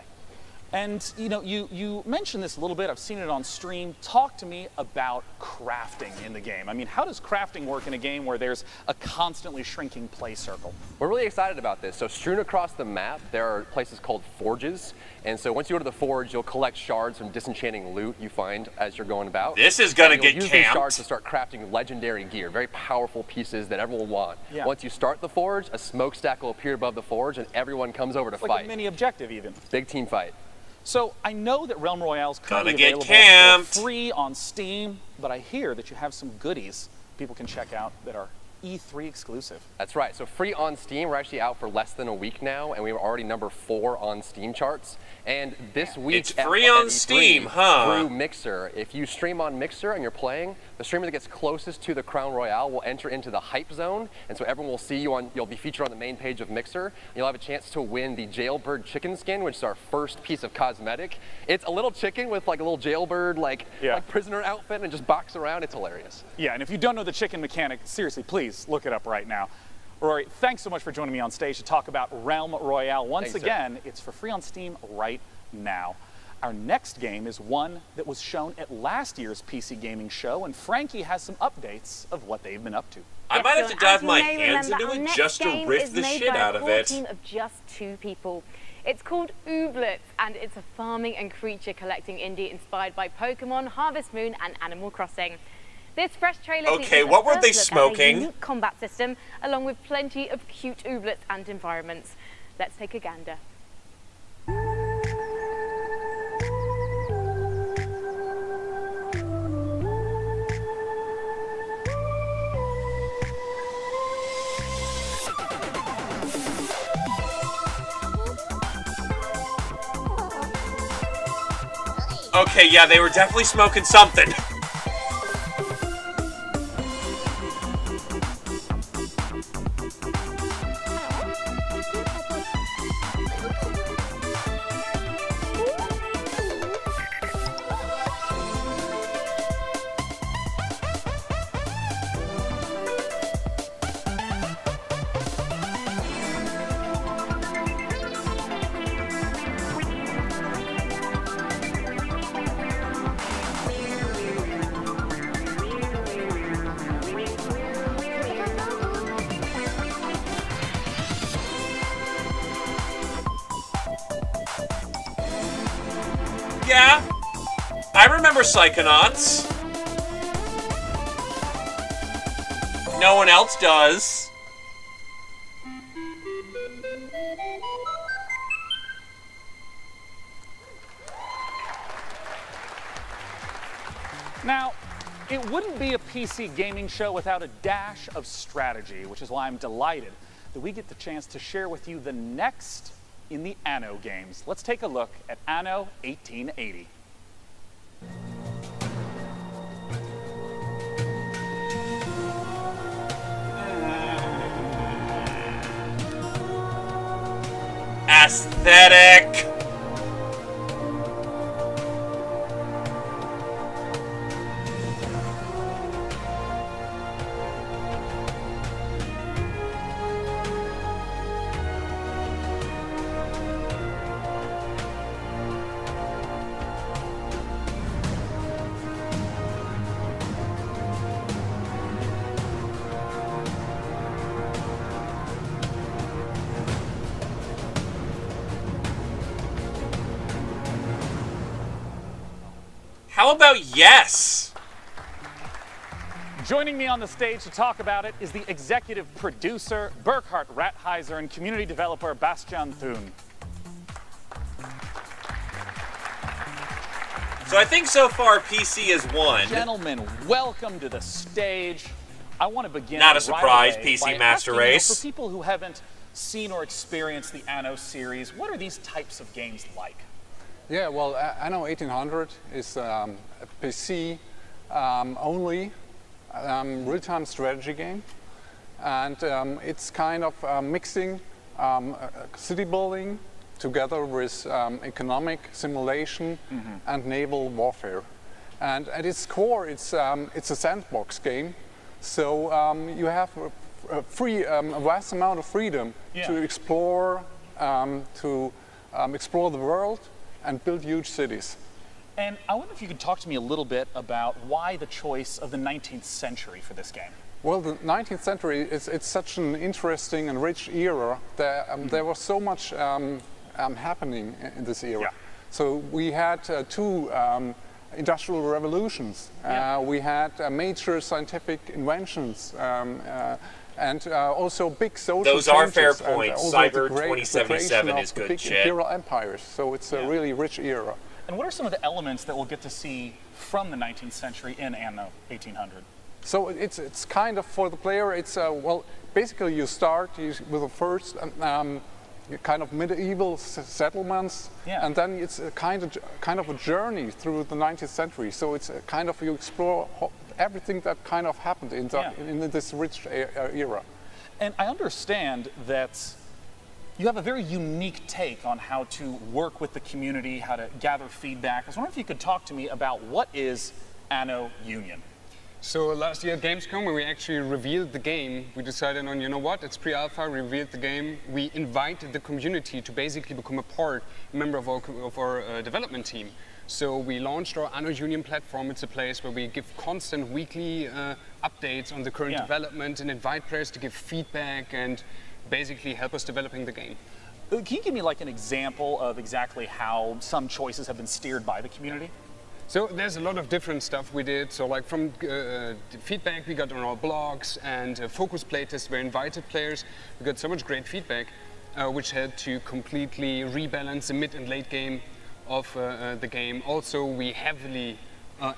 And you know, you mentioned this a little bit. I've seen it on stream. Talk to me about crafting in the game. I mean, how does crafting work in a game where there's a constantly shrinking play circle? We're really excited about this. So strewn across the map, there are places called forges. And so once you go to the forge, you'll collect shards from disenchanting loot you find as you're going about. This is gonna get use camped. these shards to start crafting legendary gear, very powerful pieces that everyone will want. Yeah. Once you start the forge, a smokestack will appear above the forge, and everyone comes over to It's like fight. a mini objective, even. Big team fight. So I know that Realm Royale is currently Gonna get available camped. for free on Steam, but I hear that you have some goodies people can check out that are E3 exclusive. That's right. So free on Steam. We're actually out for less than a week now, and we were already number 4 on Steam charts. And this week, It's free on E3, Steam, huh? Through Mixer. If you stream on Mixer and you're playing, the streamer that gets closest to the Crown Royale will enter into the hype zone, and so everyone will see you on. You'll be featured on the main page of Mixer. And you'll have a chance to win the Jailbird chicken skin, which is our first piece of cosmetic. It's a little chicken with like a little jailbird, like prisoner outfit, and just box around. It's hilarious. Yeah, and if you don't know the chicken mechanic, seriously, please look it up right now. Rory, thanks so much for joining me on stage to talk about Realm Royale. Once Thanks, again, it's for free on Steam right now. Our next game is one that was shown at last year's PC gaming show, and Frankie has some updates of what they've been up to. I might have to dive my hands into it just to riff the shit out of it. Team of just 2 people. It's called Ooblets, and it's a farming and creature collecting indie inspired by Pokemon, Harvest Moon, and Animal Crossing. This fresh trailer Okay, what were they smoking? A unique combat system, along with plenty of cute ooblets and environments. Let's take a gander. Okay, yeah, they were definitely smoking something. Yeah, I remember Psychonauts. No one else does. Now, it wouldn't be a PC gaming show without a dash of strategy, which is why I'm delighted that we get the chance to share with you the next in the Anno games. Let's take a look at Anno 1880. Aesthetic. How about yes? Joining me on the stage to talk about it is the executive producer, Burkhard Rathheiser, and community developer, Bastian Thun. So I think so far PC has won. Gentlemen, welcome to the stage. I want to begin Not a surprise, right away PC by Master asking, Race. for people who haven't seen or experienced the Anno series, what are these types of games like? Yeah, well, Anno 1800 is a PC only real-time strategy game, and it's kind of mixing city building together with economic simulation and naval warfare. And at its core, it's a sandbox game, so you have a vast amount of freedom to explore the world and build huge cities. And I wonder if you could talk to me a little bit about why the choice of the 19th century for this game. Well, the 19th century, it's such an interesting and rich era. There was so much happening in this era. Yeah. So we had two industrial revolutions. We had major scientific inventions. And also big social Those are fair changes, and points. also Cyber the 2077 is of good big shit. imperial empires. So it's a really rich era. And what are some of the elements that we'll get to see from the 19th century in Anno 1800? So it's kind of, for the player, it's well, basically you start with the first kind of medieval settlements, and then it's a kind of a journey through the 19th century. So it's a kind of, you explore everything that kind of happened in this rich era. And I understand that you have a very unique take on how to work with the community, how to gather feedback. I was wondering if you could talk to me about what is Anno Union. So last year at Gamescom, when we actually revealed the game, we decided on, you know what, it's pre-alpha, we revealed the game. We invited the community to basically become a member of our development team. So we launched our Anno Union platform. It's a place where we give constant weekly updates on the current development and invite players to give feedback and basically help us developing the game. Can you give me like an example of exactly how some choices have been steered by the community? So there's a lot of different stuff we did. So like from feedback we got on our blogs and focus playtests where invited players. We got so much great feedback, which helped to completely rebalance the mid and late game of the game. Also, we heavily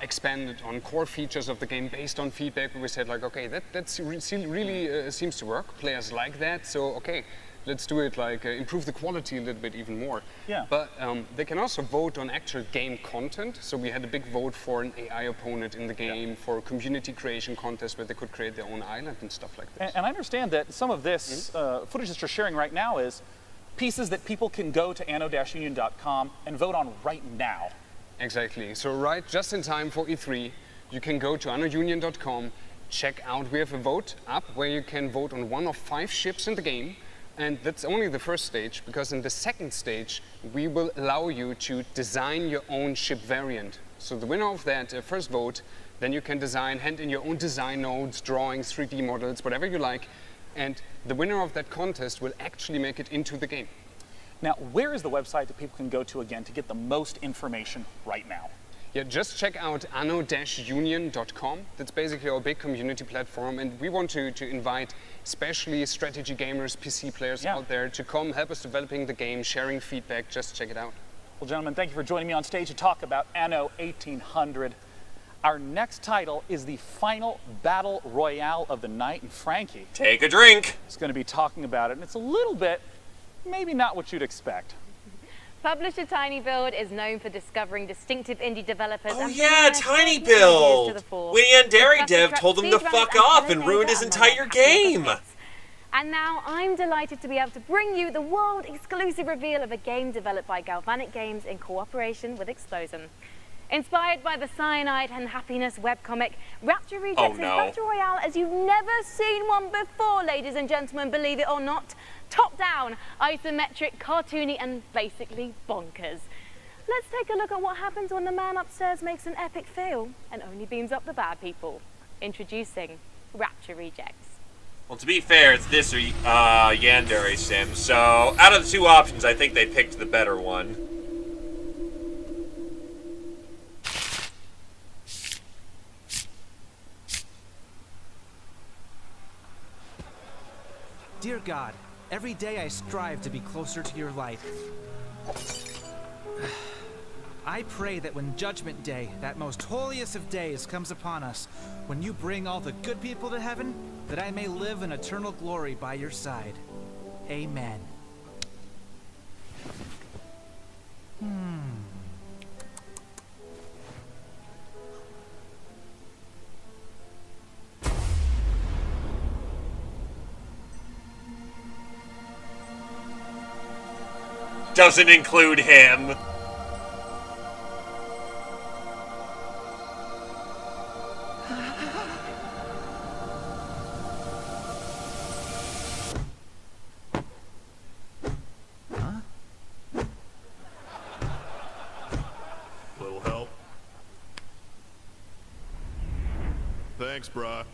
expanded on core features of the game based on feedback. We said like, okay, that really seems to work. Players like that, so okay, let's do it, like improve the quality a little bit even more. Yeah. But they can also vote on actual game content. So we had a big vote for an AI opponent in the game, for a community creation contest where they could create their own island and stuff like this. And I understand that some of this footage that you're sharing right now is pieces that people can go to anno-union.com and vote on right now. Exactly. So right just in time for E3, you can go to anno-union.com, check out, we have a vote up where you can vote on one of 5 ships in the game. And that's only the first stage, because in the second stage, we will allow you to design your own ship variant. So the winner of that first vote, then you can hand in your own design notes, drawings, 3D models, whatever you like. And the winner of that contest will actually make it into the game. Now, where is the website that people can go to again to get the most information right now? Yeah, just check out anno-union.com. That's basically our big community platform, and we want to invite especially strategy gamers, PC players out there to come help us developing the game, sharing feedback. Just check it out. Well, gentlemen, thank you for joining me on stage to talk about Anno 1800. Our next title is the final battle royale of the night, and Frankie, take a drink, is going to be talking about it, and it's a little bit, maybe not what you'd expect. Publisher TinyBuild is known for discovering distinctive indie developers. Oh yeah, TinyBuild! When Yandere dev told him to fuck off and ruined his entire game. And now I'm delighted to be able to bring you the world exclusive reveal of a game developed by Galvanic Games in cooperation with Explosion. Inspired by the Cyanide and Happiness webcomic, Rapture Rejects is Battle Royale as you've never seen one before, ladies and gentlemen, believe it or not. Top down, isometric, cartoony, and basically bonkers. Let's take a look at what happens when the man upstairs makes an epic fail and only beams up the bad people. Introducing Rapture Rejects. Well, to be fair, it's this or Yandere Sim, so out of the two options, I think they picked the better one. Dear God, every day I strive to be closer to your light. I pray that when Judgment Day, that most holiest of days, comes upon us, when you bring all the good people to heaven, that I may live in eternal glory by your side. Amen. Doesn't include him. Little help. Thanks, brah.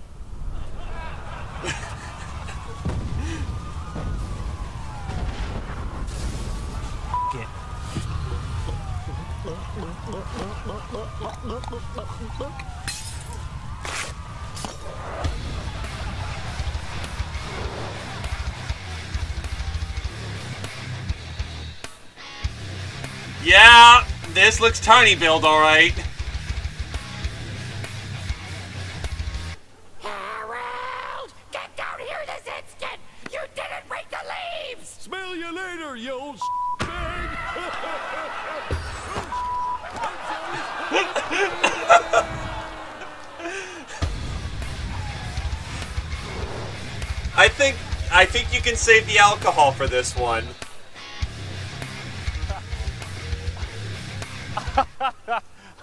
Yeah, this looks TinyBuild, all right. Harold! Get down here this instant! You didn't bring the leaves! Smell you later, you old bag! I think you can save the alcohol for this one.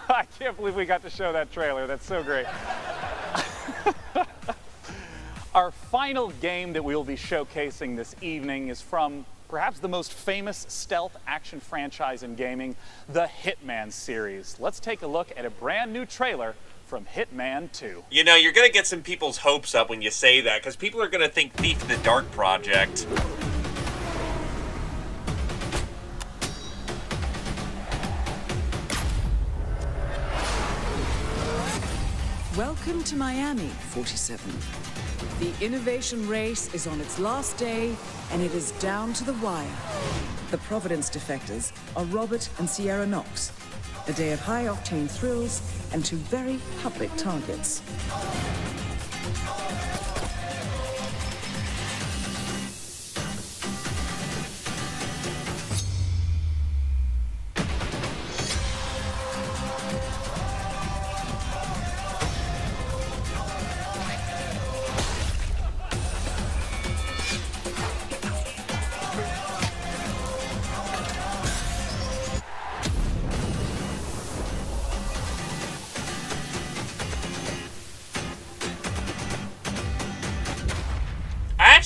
I can't believe we got to show that trailer. That's so great. Our final game that we will be showcasing this evening is from perhaps the most famous stealth action franchise in gaming, the Hitman series. Let's take a look at a brand new trailer from Hitman 2. You know, you're gonna get some people's hopes up when you say that, because people are gonna think Thief in the Dark Project. Welcome to Miami, 47. The innovation race is on its last day, and it is down to the wire. The Providence defectors are Robert and Sierra Knox. A day of high-octane thrills and two very public targets.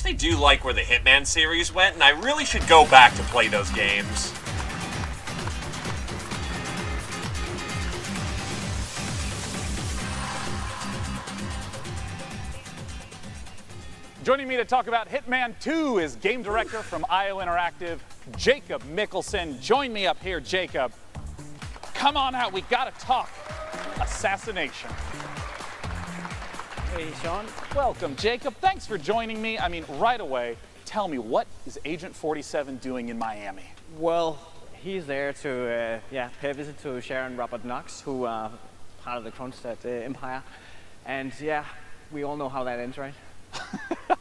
I do like where the Hitman series went, and I really should go back to play those games. Joining me to talk about Hitman 2 is game director from IO Interactive, Jacob Mickelson. Join me up here, Jacob. Come on out, we gotta talk. Assassination. Hey, Sean. Welcome, Jacob. Thanks for joining me. I mean, right away, tell me, what is Agent 47 doing in Miami? Well, he's there to pay a visit to Sharon Robert Knox, who part of the Kronstadt Empire. And yeah, we all know how that ends, right?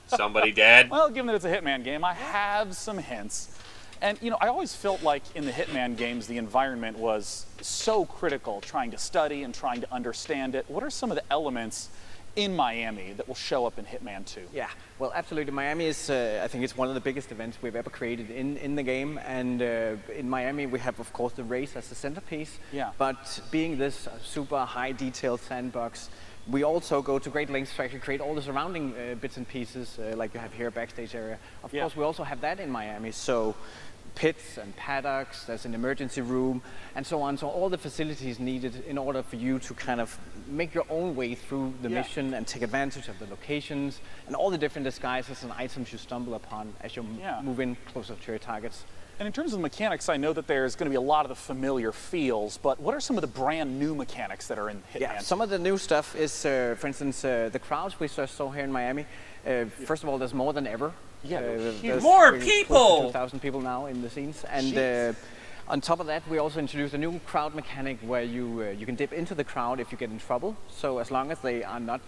Somebody dead? Well, given that it's a Hitman game, I have some hints. And, you know, I always felt like in the Hitman games, the environment was so critical, trying to study and trying to understand it. What are some of the elements in Miami that will show up in Hitman 2? Yeah, well, absolutely. Miami is, I think it's one of the biggest events we've ever created in the game. And in Miami, we have, of course, the race as the centerpiece. Yeah. But being this super high detailed sandbox, we also go to great lengths to actually create all the surrounding bits and pieces, like you have here, backstage area. Of course, we also have that in Miami. So pits and paddocks, there's an emergency room, and so on. So all the facilities needed in order for you to kind of make your own way through the mission and take advantage of the locations and all the different disguises and items you stumble upon as you move in closer to your targets. And in terms of the mechanics, I know that there's going to be a lot of the familiar feels, but what are some of the brand new mechanics that are in Hitman? Yeah, some of the new stuff is, for instance, the crowds we saw here in Miami. First of all, there's more than ever. Yeah, there's more really people! Close to 2,000 people now in the scenes. And on top of that, we also introduced a new crowd mechanic where you can dip into the crowd if you get in trouble. So as long as they are not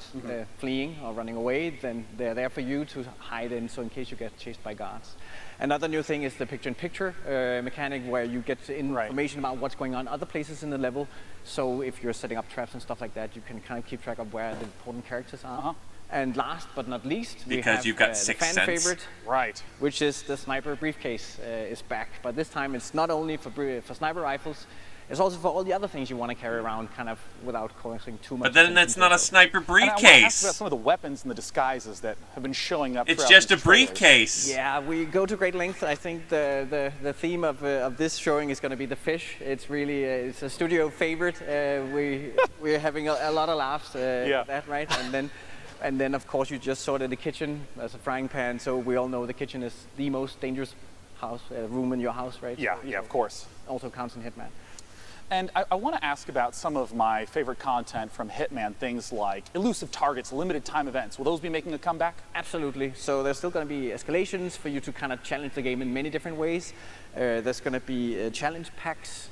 fleeing or running away, then they're there for you to hide in, so in case you get chased by guards. Another new thing is the picture-in-picture mechanic where you get information about what's going on other places in the level. So if you're setting up traps and stuff like that, you can kind of keep track of where the important characters are. And last but not least, we have you've got the Sixth fan Sense. favorite, right? Which is the sniper briefcase is back. But this time it's not only for sniper rifles, it's also for all the other things you want to carry around, kind of without causing too much. But then that's not a sniper And I want to ask briefcase. about some of the weapons and the disguises that have been showing up. It's throughout just a these trailers. briefcase. Yeah, we go to great lengths. I think the theme of this showing is going to be the fish. It's really it's a studio favorite. We're having a lot of laughs at that, right? And then of course you just saw it in the kitchen as a frying pan. So we all know the kitchen is the most dangerous room in your house, right? Yeah, yeah, of course. Also counts in Hitman. And I want to ask about some of my favorite content from Hitman, things like elusive targets, limited time events. Will those be making a comeback? Absolutely. So there's still going to be escalations for you to kind of challenge the game in many different ways. There's going to be challenge packs,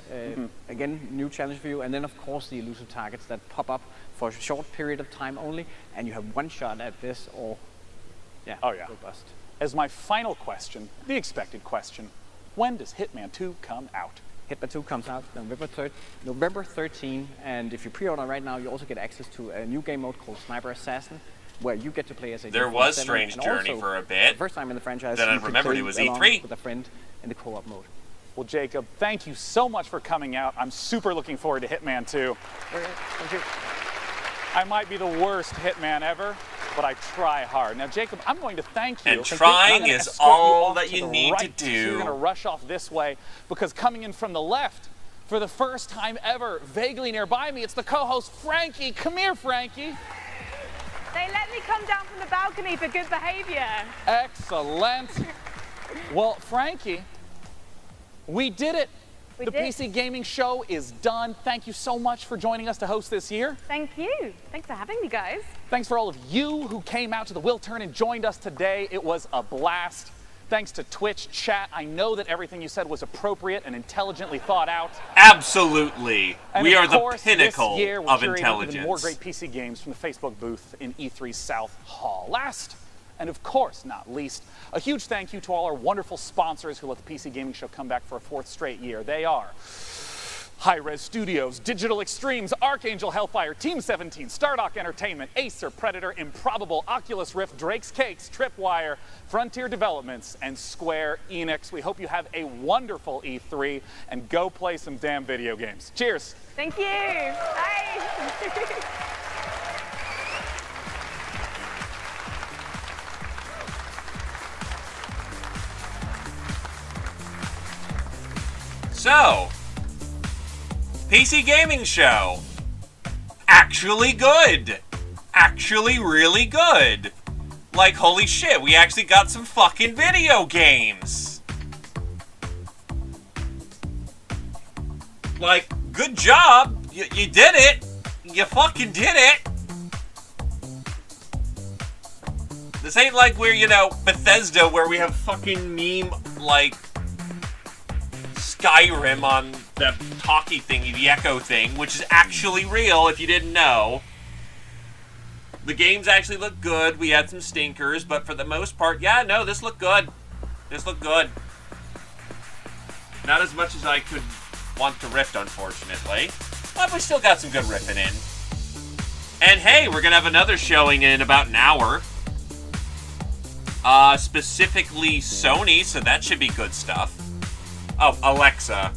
again, new challenge for you. And then of course the elusive targets that pop up for a short period of time only. And you have one shot at this or, oh yeah, go bust. As my final question, the expected question, when does Hitman 2 come out? Hitman 2 comes out November 13, and if you pre-order right now, you also get access to a new game mode called Sniper Assassin, where you get to play as a There was Strange Journey for a bit. The first time in the franchise, Then I you can remembered play it was along E3. with a friend in the co-op mode. Well, Jacob, thank you so much for coming out. I'm super looking forward to Hitman 2. Thank you. I might be the worst Hitman ever, but I try hard. Now, Jacob, I'm going to thank you. And trying is all that you need to So you're do. going to rush off this way, because coming in from the left, for the first time ever, vaguely nearby me, it's the co-host, Frankie. Come here, Frankie. They let me come down from the balcony for good behavior. Excellent. Well, Frankie, we did it. We the did. PC Gaming Show is done. Thank you so much for joining us to host this year. Thank you. Thanks for having me, guys. Thanks for all of you who came out to the Wiltern and joined us today. It was a blast. Thanks to Twitch chat. I know that everything you said was appropriate and intelligently thought out. Absolutely. And We of are the course, pinnacle this year, we're of curating intelligence. Even more great PC games from the Facebook booth in E3 South Hall. Last, and of course not least, a huge thank you to all our wonderful sponsors who let the PC Gaming Show come back for a fourth straight year. They are Hi-Res Studios, Digital Extremes, Archangel Hellfire, Team 17, Stardock Entertainment, Acer, Predator, Improbable, Oculus Rift, Drake's Cakes, Tripwire, Frontier Developments, and Square Enix. We hope you have a wonderful E3 and go play some damn video games. Cheers. Thank you. Bye. So, PC Gaming Show. Actually good. Actually really good. Like, holy shit, we actually got some fucking video games. Like, good job. You did it. You fucking did it. This ain't like we're, Bethesda where we have fucking meme, like, Skyrim on the talkie thingy, the echo thing, which is actually real if you didn't know. The games actually look good. We had some stinkers, but for the most part, yeah, no, this looked good. This looked good. Not as much as I could want to riff, unfortunately. But we still got some good riffing in. And hey, we're going to have another showing in about an hour. Specifically Sony, so that should be good stuff. Oh, Alexa.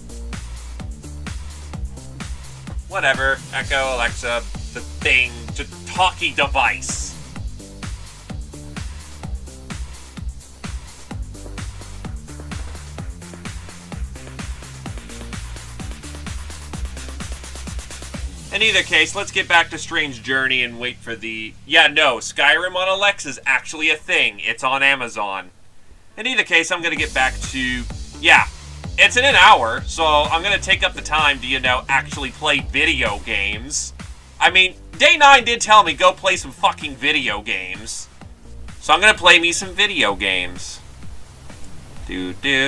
Whatever. Echo, Alexa, the thing, the talkie device. In either case, let's get back to Strange Journey and wait for the... Yeah, no, Skyrim on Alexa is actually a thing. It's on Amazon. In either case, I'm going to get back to... Yeah, it's in an hour, so I'm going to take up the time to, you know, actually play video games. I mean, Day 9 did tell me go play some fucking video games. So I'm going to play me some video games.